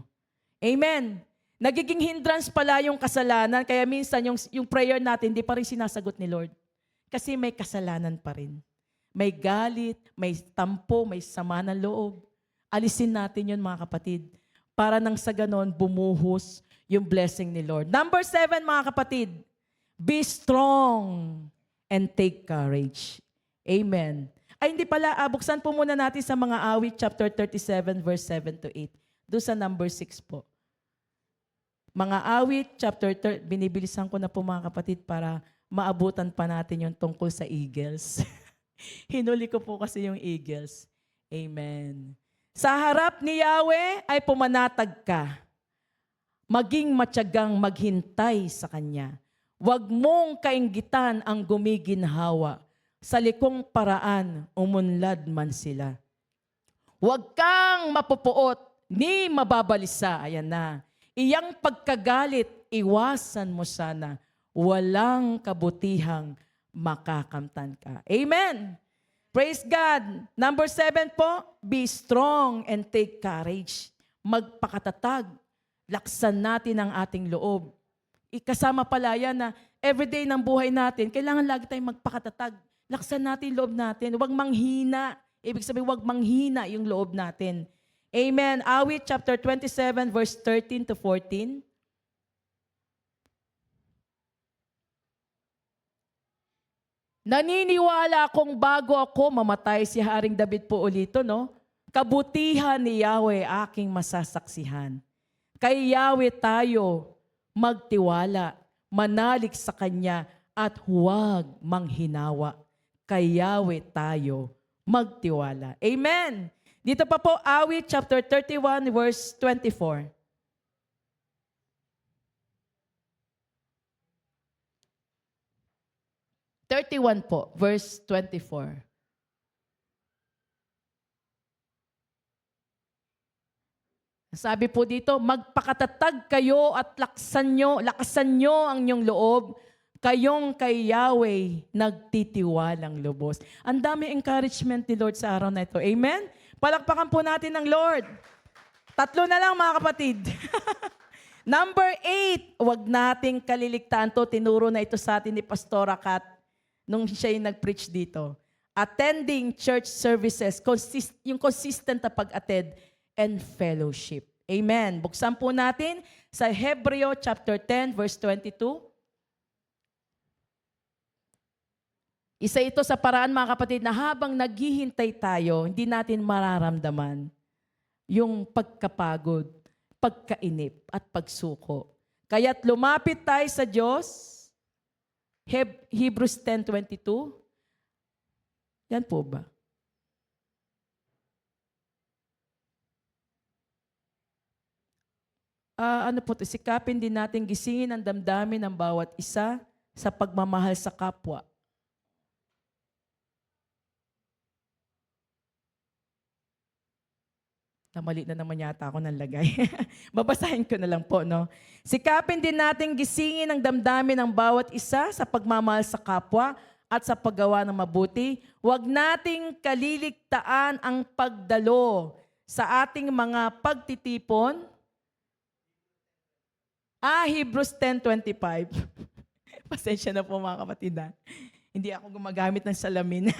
Amen. Nagiging hindrance pala yung kasalanan, kaya minsan yung prayer natin, di pa rin sinasagot ni Lord. Kasi may kasalanan pa rin. May galit, may tampo, may sama ng loob. Alisin natin yun mga kapatid. Para nang sa ganon, bumuhos yung blessing ni Lord. Number 7 mga kapatid, be strong and take courage. Amen. Ay hindi pala, buksan po muna natin sa mga awit chapter 37 verse 7 to 8. Doon sa number 6 po. Mga awit chapter 30, binibilisan ko na po mga kapatid para maabutan pa natin yung tungkol sa eagles. Hinuli ko po kasi yung eagles. Amen. Sa harap ni Yahweh ay pumanatag ka. Maging matyagang maghintay sa Kanya. Huwag mong kainggitan ang gumiginhawa. Sa likong paraan, umunlad man sila. Huwag kang mapupuot, ni mababalisa. Ayan na. Iyang pagkagalit, iwasan mo sana. Walang kabutihang makakamtan ka. Amen. Praise God. Number 7 po, be strong and take courage. Magpakatatag. Laksan natin ang ating loob. Ikasama pala yan na everyday ng buhay natin, kailangan lagi tayong magpakatatag. Laksan natin loob natin. Huwag manghina. Ibig sabihin, huwag manghina yung loob natin. Amen. Awit chapter 27 verse 13 to 14. Naniniwala akong bago ako mamatay, si Haring David po ulito, no? Kabutihan ni Yahweh aking masasaksihan. Kay Yahweh tayo magtiwala, manalig sa Kanya at huwag manghinawa. Kay Yahweh tayo magtiwala. Amen. Dito pa po, awit chapter 31 verse 24. Po, verse 24. Sabi po dito, magpakatatag kayo at lakasan nyo ang inyong loob, kayong kay Yahweh nagtitiwalang lubos. Ang dami encouragement ni Lord sa araw na ito. Amen? Palakpakan po natin ng Lord. 3 na lang mga kapatid. Number 8, huwag nating kaliligtaan to. Tinuro na ito sa atin ni Pastora Kat nung siya yung nag-preach dito. Attending church services, yung consistent na pag-attend and fellowship. Amen. Buksan po natin sa Hebreo chapter 10 verse 22. Isa ito sa paraan mga kapatid na habang naghihintay tayo, hindi natin mararamdaman yung pagkapagod, pagkainip at pagsuko. Kaya't lumapit tayo sa Diyos. Hebrews 10:22. Yan po ba? Ano po ito? Sikapin din natin gisingin ang damdamin ng bawat isa sa pagmamahal sa kapwa. Mali na naman yata ako ng lagay. Babasahin ko na lang po, no? Sikapin din natin gisingin ang damdamin ng bawat isa sa pagmamahal sa kapwa at sa paggawa ng mabuti. Huwag nating kaliligtaan ang pagdalo sa ating mga pagtitipon. Hebrews 10:25. Pasensya na po mga kapatid. Hindi ako gumagamit ng salamin.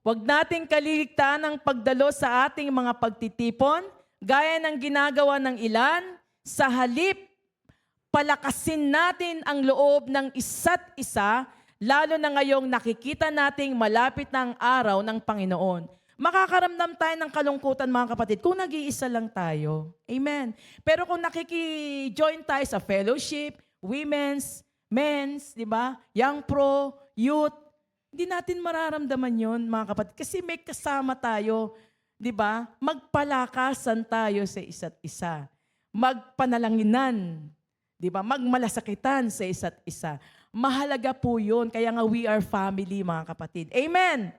Huwag nating kaliligtaan ang pagdalo sa ating mga pagtitipon, gaya ng ginagawa ng ilan. Sa halip, palakasin natin ang loob ng isa't isa, lalo na ngayong nakikita nating malapit na ang araw ng Panginoon. Makakaramdam tayo ng kalungkutan mga kapatid kung nag-iisa lang tayo. Amen. Pero kung nakiki-join tayo sa fellowship, women's, men's, di ba? Young pro, youth, hindi natin mararamdaman yon mga kapatid. Kasi may kasama tayo, di ba? Magpalakasan tayo sa isa't isa. Magpanalanginan, di ba? Magmalasakitan sa isa't isa. Mahalaga po yun. Kaya nga we are family mga kapatid. Amen!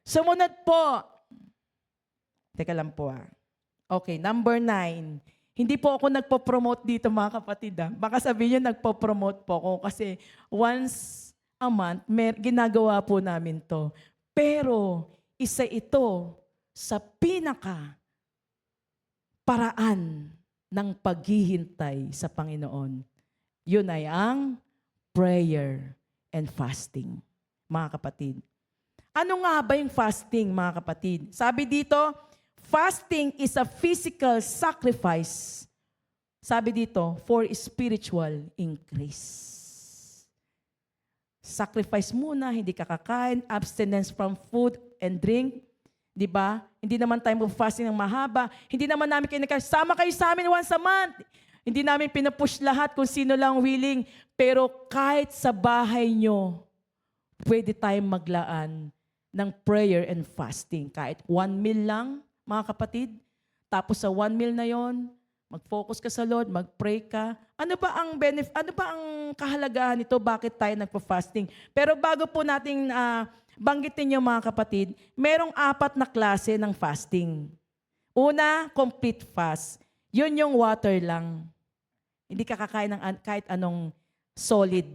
Sumunod po. Teka lang po ah. Okay, number 9. Hindi po ako nagpo-promote dito mga kapatid ah. Baka sabihin nyo nagpo-promote po ako kasi once a month, ginagawa po namin to. Pero isa ito sa pinaka paraan ng paghihintay sa Panginoon. Yun ay ang prayer and fasting, mga kapatid. Ano nga ba yung fasting, mga kapatid? Sabi dito, fasting is a physical sacrifice. Sabi dito, for spiritual increase. Sacrifice muna, hindi ka kakain, abstinence from food and drink. Di ba? Hindi naman tayo mag-fasting ng mahaba. Hindi naman namin sama kayo sa amin once a month. Hindi namin pinupush lahat kung sino lang willing. Pero kahit sa bahay nyo, pwede tayong maglaan ng prayer and fasting. Kahit 1 meal lang, mga kapatid. Tapos sa 1 meal na yon, mag-focus ka sa Lord, mag-pray ka. Ano ba ang kahalagahan nito? Bakit tayo nagpa-fasting? Pero bago po nating banggitin niyo mga kapatid, merong 4 na klase ng fasting. Una, complete fast. Yun yung water lang. Hindi ka kakain ng kahit anong solid.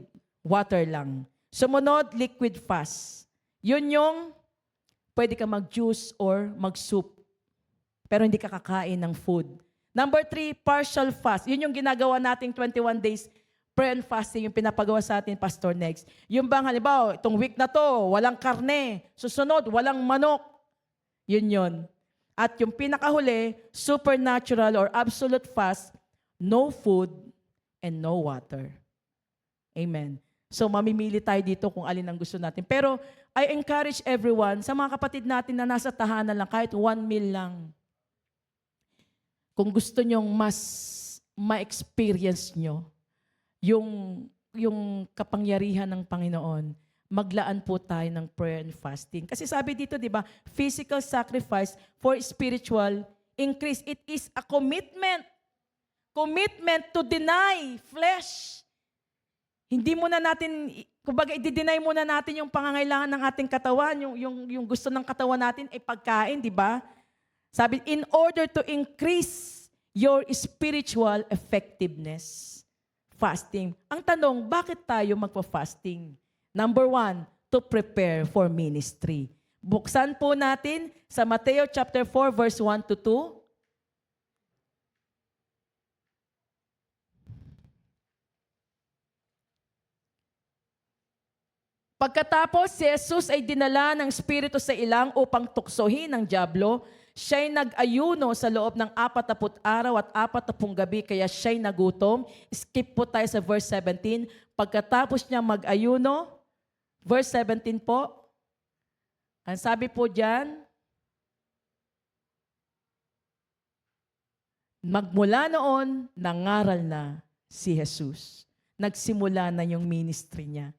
Water lang. Sumunod, liquid fast. Yun yung pwede ka mag-juice or mag-soup. Pero hindi ka kakain ng food. Number 3, partial fast. Yun yung ginagawa nating 21 days prayer and fasting, yung pinapagawa sa atin, Pastor Next. Yung bang, halimbawa, itong week na to, walang karne. Susunod, walang manok. Yun. At yung pinakahuli, supernatural or absolute fast, no food and no water. Amen. So, mamimili tayo dito kung alin ang gusto natin. Pero, I encourage everyone, sa mga kapatid natin na nasa tahanan lang, kahit 1 meal lang, kung gusto nyong mas ma-experience nyo, yung kapangyarihan ng Panginoon, maglaan po tayo ng prayer and fasting. Kasi sabi dito, di ba, physical sacrifice for spiritual increase. It is a commitment. Commitment to deny flesh. Hindi muna natin, kumbaga, i-deny muna natin yung pangangailangan ng ating katawan, yung gusto ng katawan natin ay pagkain, di ba? Sabi, in order to increase your spiritual effectiveness. Fasting. Ang tanong, bakit tayo magpa-fasting? Number 1, to prepare for ministry. Buksan po natin sa Mateo chapter 4, verse 1 to 2. Pagkatapos, si Jesus ay dinala ng Espiritu sa ilang upang tuksohin ng dyablo. Siya'y nag-ayuno sa loob ng 40 araw at 40 gabi, kaya siya'y nagutom. Skip po tayo sa verse 17. Pagkatapos niya mag-ayuno, verse 17 po, ang sabi po dyan, magmula noon, nangaral na si Jesus. Nagsimula na yung ministry niya.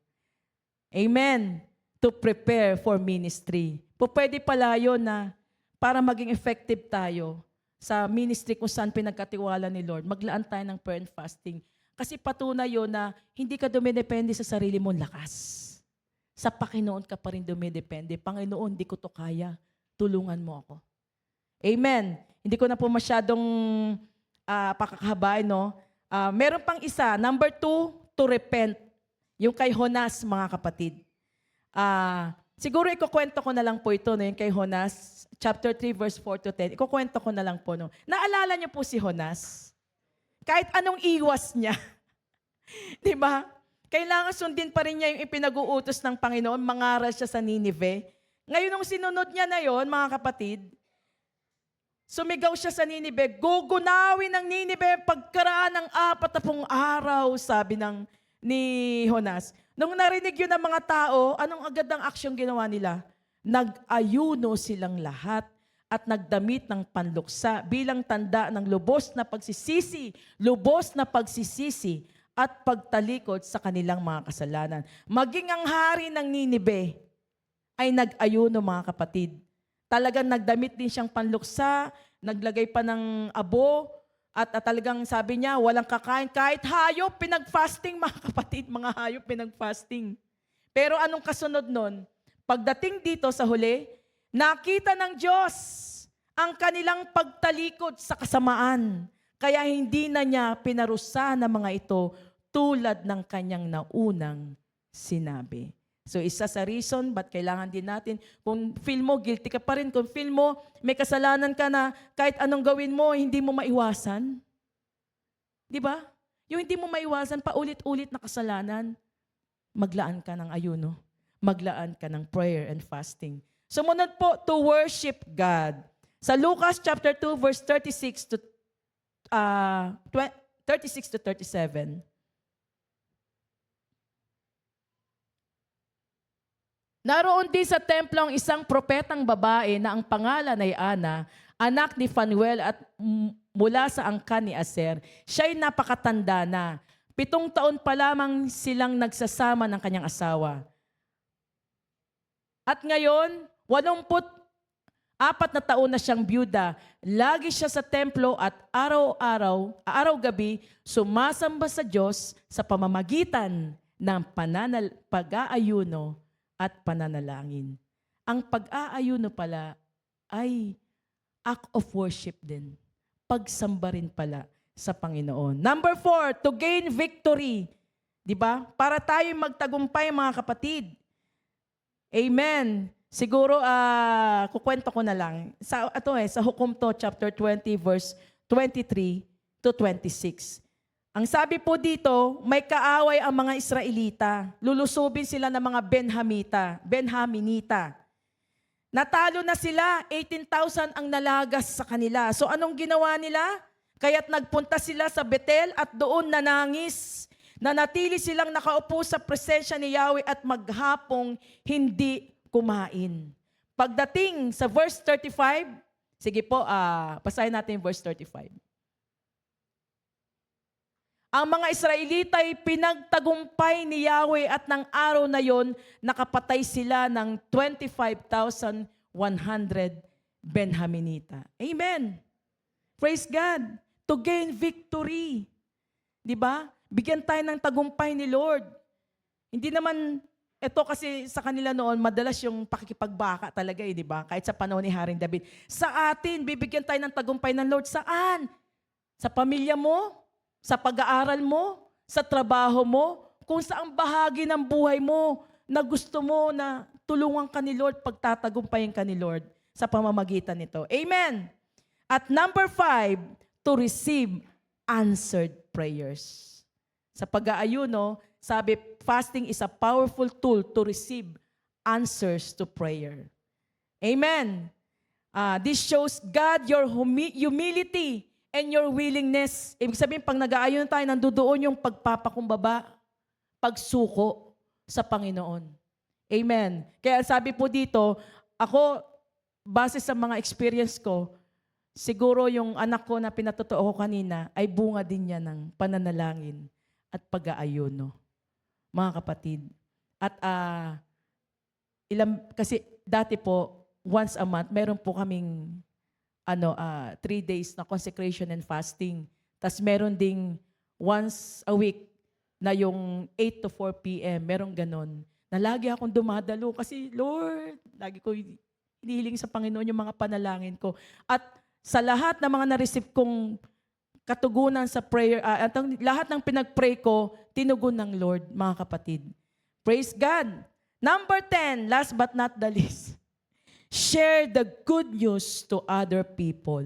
Amen. To prepare for ministry. Pwede pala yun na para maging effective tayo sa ministry kung saan pinagkatiwala ni Lord, maglaan tayo ng prayer and fasting. Kasi patunay yun na hindi ka dumidepende sa sarili mong lakas. Sa Panginoon ka pa rin dumidepende. Panginoon, di ko to kaya. Tulungan mo ako. Amen. Hindi ko na po masyadong pakakahabay, no? Meron pang isa. Number 2, to repent. Yung kay Jonas, mga kapatid. Siguro ikukwento ko na lang po ito, no? Yung kay Jonas, chapter 3, verse 4 to 10. Ikukwento ko na lang po. No? Naalala niyo po si Jonas? Kahit anong iwas niya. Di ba? Kailangan sundin pa rin niya yung ipinag-uutos ng Panginoon. Mangaral siya sa Nineveh. Ngayon, nung sinunod niya na yon, mga kapatid, sumigaw siya sa Nineveh, gugunawin ng Nineveh pagkaraan ng 40 araw, sabi ni Jonas. Nung narinig yun ng mga tao, anong agad ang aksyong ginawa nila? Nag-ayuno silang lahat at nagdamit ng panluksa bilang tanda ng lubos na pagsisisi at pagtalikod sa kanilang mga kasalanan. Maging ang hari ng Nineveh ay nag-ayuno, mga kapatid. Talagang nagdamit din siyang panluksa, naglagay pa ng abo, at talagang sabi niya, walang kakain. Kahit hayop, pinag-fasting, mga kapatid, mga hayop, pinag-fasting. Pero anong kasunod nun? Pagdating dito sa huli, nakita ng Diyos ang kanilang pagtalikod sa kasamaan. Kaya hindi na niya pinarusa ng mga ito tulad ng kanyang naunang sinabi. So isa sa reason, ba't kailangan din natin, kung feel mo, guilty ka pa rin, kung feel mo, may kasalanan ka na kahit anong gawin mo, hindi mo maiwasan. Di ba? Yung hindi mo maiwasan, paulit-ulit na kasalanan, maglaan ka ng ayuno. Maglaan ka ng prayer and fasting. Sumunod po, to worship God. Sa Lucas chapter 2, verse 36 to 37. Naroon din sa templo ang isang propetang babae na ang pangalan ay Ana, anak ni Phanuel at mula sa angkan ni Aser. Siya'y napakatanda na. 7 taon pa lamang silang nagsasama ng kanyang asawa. At ngayon, 84 na taon na siyang byuda. Lagi siya sa templo at araw-gabi, sumasamba sa Diyos sa pamamagitan ng pag-aayuno at pananalangin. Ang pag-aayuno pala ay act of worship din. Pagsamba rin pala sa Panginoon. Number 4, to gain victory. Diba? Para tayo magtagumpay, mga kapatid. Amen. Siguro, kukwento ko na lang. Sa Hukom to, chapter 20, verse 23 to 26. Ang sabi po dito, may kaaway ang mga Israelita. Lulusubin sila ng mga Benhaminita. Natalo na sila, 18,000 ang nalagas sa kanila. So anong ginawa nila? Kaya't nagpunta sila sa Betel at doon nanangis. Nanatili silang nakaupo sa presensya ni Yahweh at maghapong hindi kumain. Pagdating sa verse 35, sige po, basahin natin verse 35. Ang mga Israelita ay pinagtagumpay ni Yahweh at ng araw na yon, nakapatay sila ng 25,100 Benhaminita. Amen. Praise God. To gain victory. Diba? Bigyan tayo ng tagumpay ni Lord. Hindi naman, ito kasi sa kanila noon, madalas yung pakikipagbaka talaga di ba? Kahit sa panahon ni Haring David. Sa atin, bibigyan tayo ng tagumpay ng Lord. Saan? Sa pamilya mo? Sa pag-aaral mo, sa trabaho mo, kung saang bahagi ng buhay mo na gusto mo na tulungan ka ni Lord, pagtatagumpayin ka ni Lord sa pamamagitan nito. Amen. At number 5, to receive answered prayers. Sa pag-aayuno, sabi, fasting is a powerful tool to receive answers to prayer. Amen. This shows God your humility and your willingness. Ibig sabihin, pag nag-aayon tayo, nandoon yung pagpapakumbaba, pagsuko sa Panginoon. Amen. Kaya sabi po dito, ako, base sa mga experience ko, siguro yung anak ko na pinatotoo ko kanina, ay bunga din niya ng pananalangin at pag-aayuno. Mga kapatid. At kasi dati po, once a month, meron po kaming 3 days na consecration and fasting. Tapos meron ding once a week na yung 8 to 4 p.m. Merong ganon. Na lagi akong dumadalo kasi, Lord, lagi ko hinihiling sa Panginoon yung mga panalangin ko. At sa lahat ng mga na-receive kong katugunan sa prayer, lahat ng pinag-pray ko, tinugon ng Lord, mga kapatid. Praise God. Number 10, last but not the least. Share the good news to other people.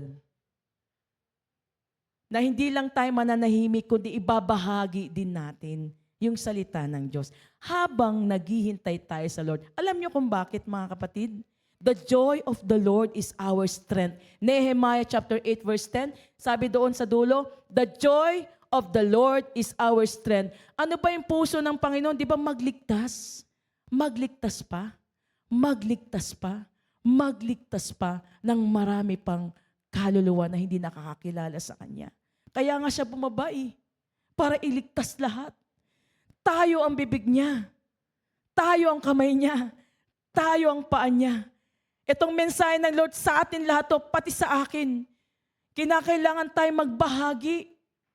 Na hindi lang tayo mananahimik, kundi ibabahagi din natin yung salita ng Diyos. Habang naghihintay tayo sa Lord. Alam niyo kung bakit, mga kapatid? The joy of the Lord is our strength. Nehemiah chapter 8 verse 10, sabi doon sa dulo, the joy of the Lord is our strength. Ano ba yung puso ng Panginoon? Di ba magligtas? Magligtas pa. Magligtas pa. Magligtas pa ng marami pang kaluluwa na hindi nakakakilala sa Kanya. Kaya nga siya bumaba para iligtas lahat. Tayo ang bibig niya. Tayo ang kamay niya. Tayo ang paa niya. Itong mensahe ng Lord sa atin lahat to, pati sa akin. Kinakailangan tayo magbahagi.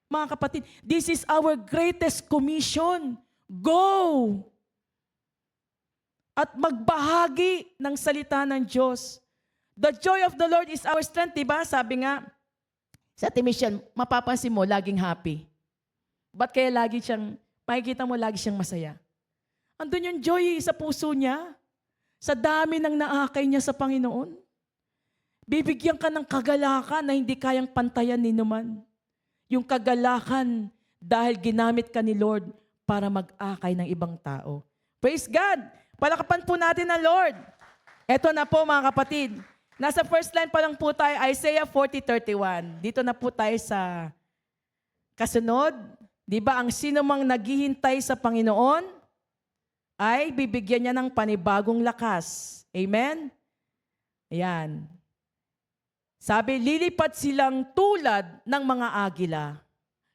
Mga kapatid, this is our greatest commission. Go! At magbahagi ng salita ng Diyos. The joy of the Lord is our strength, diba? Sabi nga, sa Ate Michelle, mapapansin mo, laging happy. Ba't kaya makikita mo lagi siyang masaya? Andun yung joy sa puso niya. Sa dami ng naakay niya sa Panginoon. Bibigyan ka ng kagalakan na hindi kayang pantayan ni naman. Yung kagalakan dahil ginamit ka ni Lord para mag-akay ng ibang tao. Praise God! Palakapan po natin ang Lord. Eto na po mga kapatid. Nasa first line pa lang po tayo, Isaiah 40:31. Dito na po tayo sa kasunod. Di ba ang sino mang naghihintay sa Panginoon ay bibigyan niya ng panibagong lakas. Amen? Ayan. Sabi, lilipad silang tulad ng mga agila.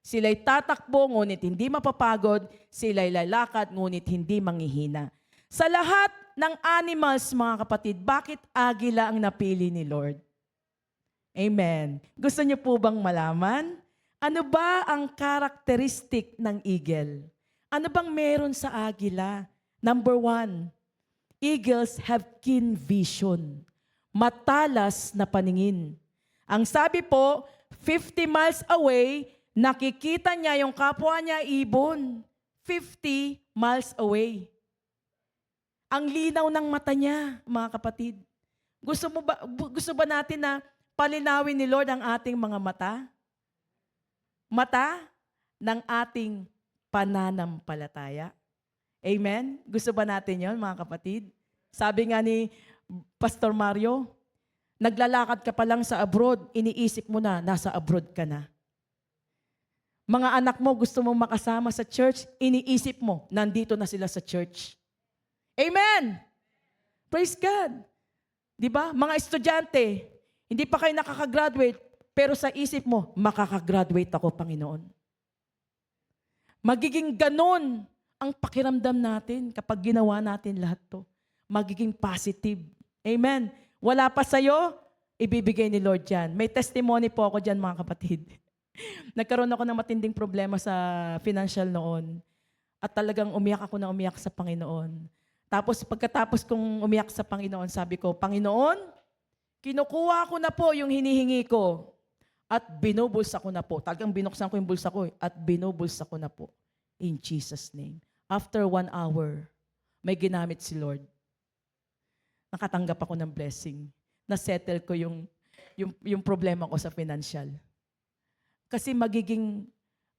Sila'y tatakbo, ngunit hindi mapapagod. Sila'y lalakad, ngunit hindi manghihina. Sa lahat ng animals, mga kapatid, bakit agila ang napili ni Lord? Amen. Gusto niyo po bang malaman? Ano ba ang karakteristik ng eagle? Ano bang meron sa agila? Number 1, eagles have keen vision. Matalas na paningin. Ang sabi po, 50 miles away, nakikita niya yung kapwa niya ibon. 50 miles away. Ang linaw ng mata niya, mga kapatid. Gusto ba natin na palinawin ni Lord ang ating mga mata? Mata ng ating pananampalataya. Amen? Gusto ba natin yon, mga kapatid? Sabi nga ni Pastor Mario, naglalakad ka pa lang sa abroad, iniisip mo na, nasa abroad ka na. Mga anak mo, gusto mong makasama sa church, iniisip mo, nandito na sila sa church. Amen! Praise God! Diba? Mga estudyante, hindi pa kayo nakakagraduate, pero sa isip mo, makakagraduate ako, Panginoon. Magiging ganon ang pakiramdam natin kapag ginawa natin lahat to. Magiging positive. Amen. Wala pa sa'yo, ibibigay ni Lord yan. May testimony po ako dyan, mga kapatid. Nagkaroon ako ng matinding problema sa financial noon. At talagang umiyak ako na umiyak sa Panginoon. Tapos pagkatapos kong umiyak sa Panginoon, sabi ko, Panginoon, kinukuha ko na po yung hinihingi ko. At binubulsa ko na po. Talagang binuksan ko yung bulsa ko at binubulsa ko na po. In Jesus' name. After 1 hour, may ginamit si Lord. Nakatanggap ako ng blessing. Na-settle ko yung problema ko sa financial. Kasi magiging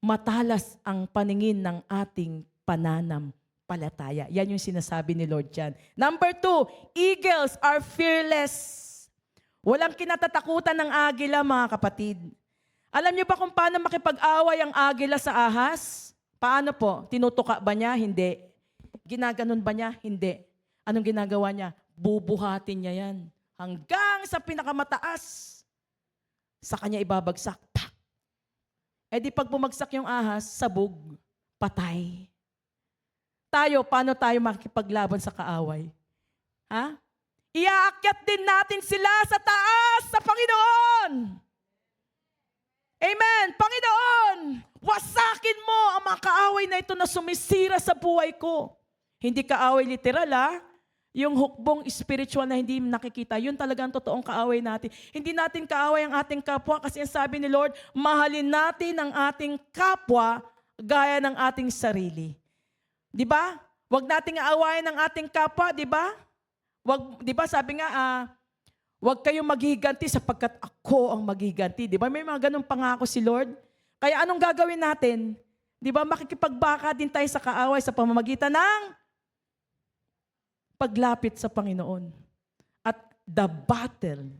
matalas ang paningin ng ating pananampalataya. Yan yung sinasabi ni Lord dyan. Number 2, eagles are fearless. Walang kinatatakutan ng agila, mga kapatid. Alam niyo ba kung paano makipag-away ang agila sa ahas? Paano po? Tinutuka ba niya? Hindi. Ginaganon ba niya? Hindi. Anong ginagawa niya? Bubuhatin niya yan. Hanggang sa pinakamataas. Sa kanya ibabagsak. Pak! Eh di pag bumagsak yung ahas, sabog, patay. Tayo, paano tayo makikipaglaban sa kaaway? Ha? Iaakyat din natin sila sa taas, sa Panginoon. Amen. Panginoon, wasakin mo ang mga kaaway na ito na sumisira sa buhay ko. Hindi kaaway literal, ha? Yung hukbong spiritual na hindi nakikita, yun talagang totoong kaaway natin. Hindi natin kaaway ang ating kapwa kasi ang sabi ni Lord, mahalin natin ang ating kapwa gaya ng ating sarili. Di ba? Huwag nating aawayin ang ating kapwa, di ba? Wag, di ba sabi nga, huwag kayong maghiganti sapagkat ako ang maghiganti. Di ba? May mga ganong pangako si Lord. Kaya anong gagawin natin? Di ba? Makikipagbaka din tayo sa kaaway sa pamamagitan ng paglapit sa Panginoon. At the battle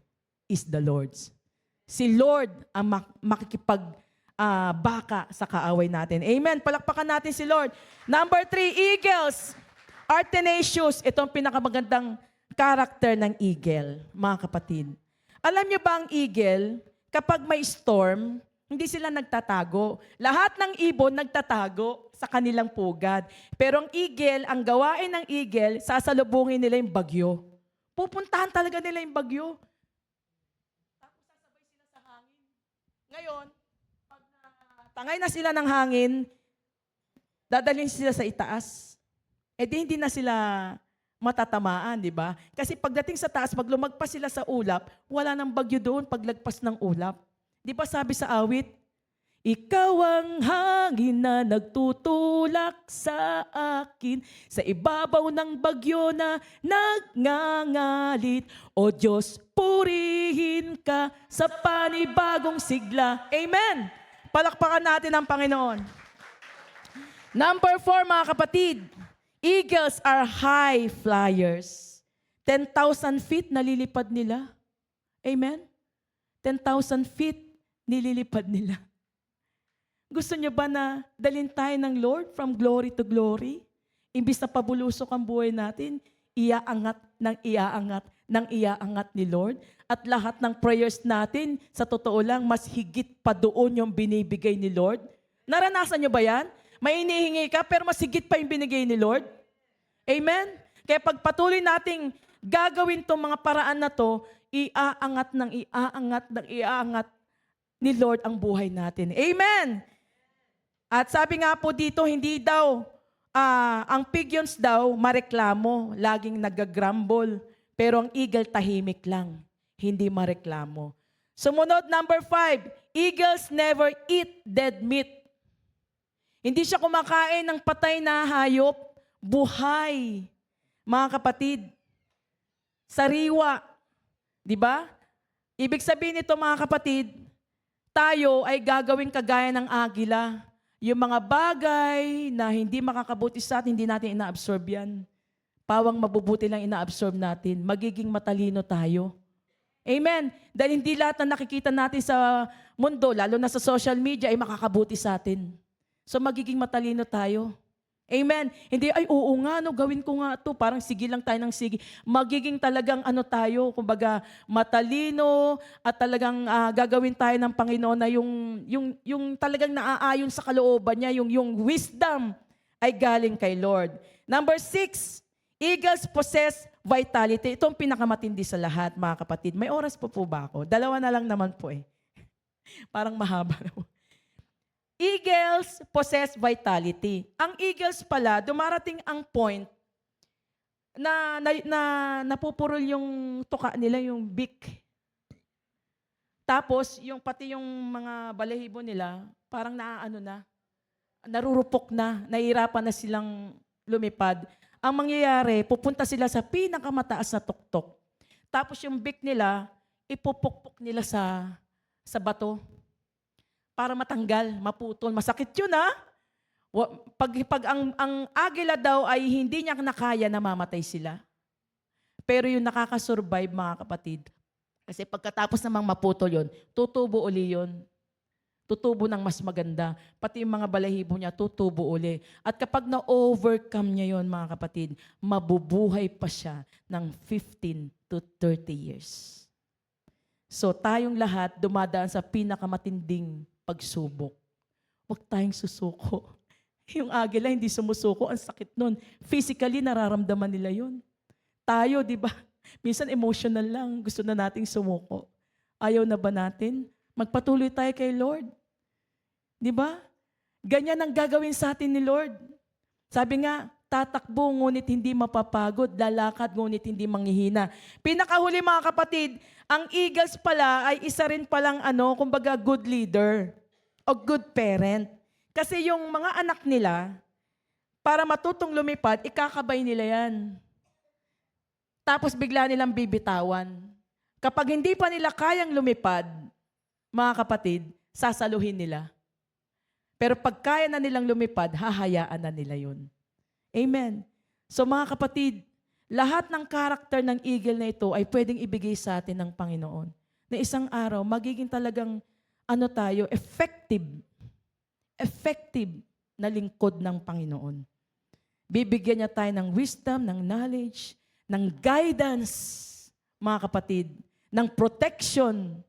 is the Lord's. Si Lord ang makikipagbaka sa kaaway natin. Amen. Palakpakan natin si Lord. Number 3, eagles are tenacious. Ito ang pinakamagandang character ng eagle, mga kapatid. Alam niyo ba ang eagle, kapag may storm, hindi sila nagtatago. Lahat ng ibon nagtatago sa kanilang pugad. Pero ang eagle, ang gawain ng eagle, sasalubungin nila yung bagyo. Pupuntahan talaga nila yung bagyo. Tapos sasabay sila sa hangin. Ngayon, pag tangay na sila ng hangin, dadalhin sila sa itaas. Eh di hindi na sila matatamaan, di ba? Kasi pagdating sa taas, pag lumagpas sila sa ulap, wala nang bagyo doon paglagpas ng ulap. Di ba sabi sa awit, ikaw ang hangin na nagtutulak sa akin sa ibabaw ng bagyo na nagngangalit. O Diyos, purihin ka sa panibagong sigla. Amen! Palakpakan natin ang Panginoon. Number 4, mga kapatid, eagles are high flyers. 10,000 feet nalilipad nila. Amen? 10,000 feet nililipad nila. Gusto niyo ba na dalhin tayo ng Lord from glory to glory? Imbis na pabulusok ang buhay natin, iaangat ng iaangat ni Lord. At lahat ng prayers natin, sa totoo lang, mas higit pa doon yung binibigay ni Lord. Naranasan niyo ba yan? May inihingi ka, pero mas higit pa yung binigay ni Lord. Amen? Kaya pagpatuloy nating gagawin tong mga paraan na to, iaangat ni Lord ang buhay natin. Amen! At sabi nga po dito, hindi daw, ang pigeons daw mareklamo, laging nagagrumble. Pero ang eagle tahimik lang, hindi mareklamo. Sumunod, number 5, eagles never eat dead meat. Hindi siya kumakain ng patay na hayop, buhay. Mga kapatid, sariwa. Di ba? Ibig sabihin nito, mga kapatid, tayo ay gagawin kagaya ng agila. Yung mga bagay na hindi makakabuti sa atin, hindi natin ina-absorb yan. Pawang mabubuti lang ina-absorb natin. Magiging matalino tayo. Amen. Dahil hindi lahat na nakikita natin sa mundo, lalo na sa social media, ay makakabuti sa atin. So magiging matalino tayo. Amen. Hindi, ay oo nga, no, gawin ko nga ito. Parang sige lang tayo ng sige. Magiging talagang tayo, kumbaga matalino at talagang gagawin tayo ng Panginoon na yung talagang naaayon sa kalooban niya, yung wisdom ay galing kay Lord. Number 6, eagles possess vitality. Ito ang pinakamatindi sa lahat, mga kapatid. May oras po ba ako? 2 na lang naman po eh. Parang mahaba na po. Eagles possess vitality. Ang eagles pala, dumarating ang point na napupurol yung tuka nila, yung beak. Tapos, pati yung mga balahibo nila, parang narurupok na, nahihirapan na silang lumipad. Ang mangyayari, pupunta sila sa pinakamataas na tuktok. Tapos yung beak nila, ipupukpok nila sa bato. Para matanggal, maputol. Masakit yun, ha? Pag ang agila daw ay hindi niya nakaya, namamatay sila. Pero yung nakakasurvive, mga kapatid, kasi pagkatapos namang maputol yun, tutubo uli yun. Tutubo ng mas maganda. Pati yung mga balahibo niya, tutubo uli. At kapag na-overcome niya yun, mga kapatid, mabubuhay pa siya ng 15 to 30 years. So tayong lahat dumadaan sa pinakamatinding pagsubok. Huwag tayong susuko. Yung agila hindi sumusuko, ang sakit nun. Physically, nararamdaman nila yun. Tayo, di ba? Minsan emotional lang, gusto na nating sumuko. Ayaw na ba natin? Magpatuloy tayo kay Lord. Di ba? Ganyan ang gagawin sa atin ni Lord. Sabi nga, tatakbo ngunit hindi mapapagod, lalakad ngunit hindi manghihina. Pinakahuli, mga kapatid, ang eagles pala ay isa rin palang kumbaga good leader o good parent. Kasi yung mga anak nila, para matutong lumipad, ikakabay nila yan. Tapos bigla nilang bibitawan. Kapag hindi pa nila kayang lumipad, mga kapatid, sasaluhin nila. Pero pag kaya na nilang lumipad, hahayaan na nila yun. Amen. So mga kapatid, lahat ng karakter ng eagle na ito ay pwedeng ibigay sa atin ng Panginoon. Na isang araw, magiging talagang tayo, effective na lingkod ng Panginoon. Bibigyan niya tayo ng wisdom, ng knowledge, ng guidance, mga kapatid, ng protection,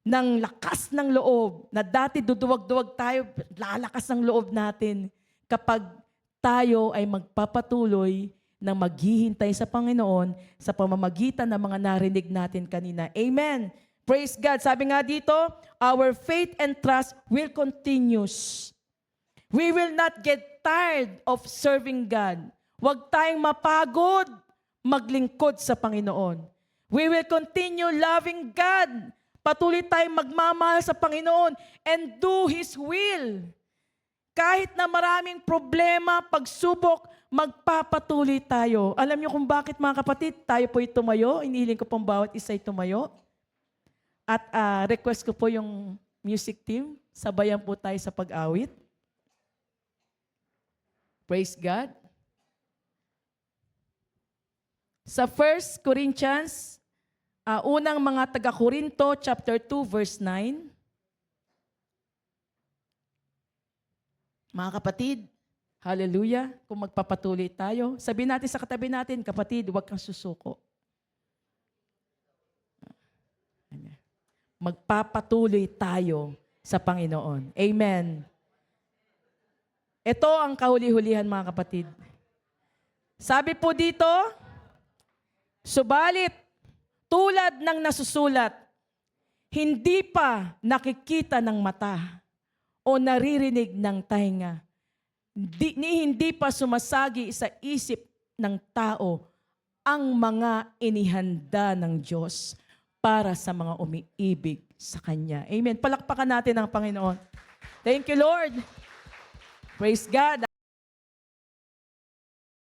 ng lakas ng loob, na dati duduwag-duwag tayo, lalakas ng loob natin kapag tayo ay magpapatuloy na maghihintay sa Panginoon sa pamamagitan ng mga narinig natin kanina. Amen. Praise God. Sabi nga dito, our faith and trust will continues. We will not get tired of serving God. Huwag tayong mapagod maglingkod sa Panginoon. We will continue loving God. Patuloy tayong magmamahal sa Panginoon and do His will. Kahit na maraming problema, pagsubok, magpapatuloy tayo. Alam niyo kung bakit, mga kapatid, tayo po'y tumayo. Inihiling ko pong bawat isa'y tumayo. At request ko po yung music team, sabayan po tayo sa pag-awit. Praise God. Sa 1 Corinthians, unang mga taga-Korinto, chapter 2, verse 9. Mga kapatid, hallelujah, kung magpapatuloy tayo, sabihin natin sa katabi natin, kapatid, huwag kang susuko. Magpapatuloy tayo sa Panginoon. Amen. Ito ang kahuli-hulihan, mga kapatid. Sabi po dito, subalit, tulad ng nasusulat, hindi pa nakikita ng mata o naririnig ng tainga, hindi pa sumasagi sa isip ng tao ang mga inihanda ng Diyos para sa mga umiibig sa Kanya. Amen. Palakpakan natin ang Panginoon. Thank you, Lord. Praise God.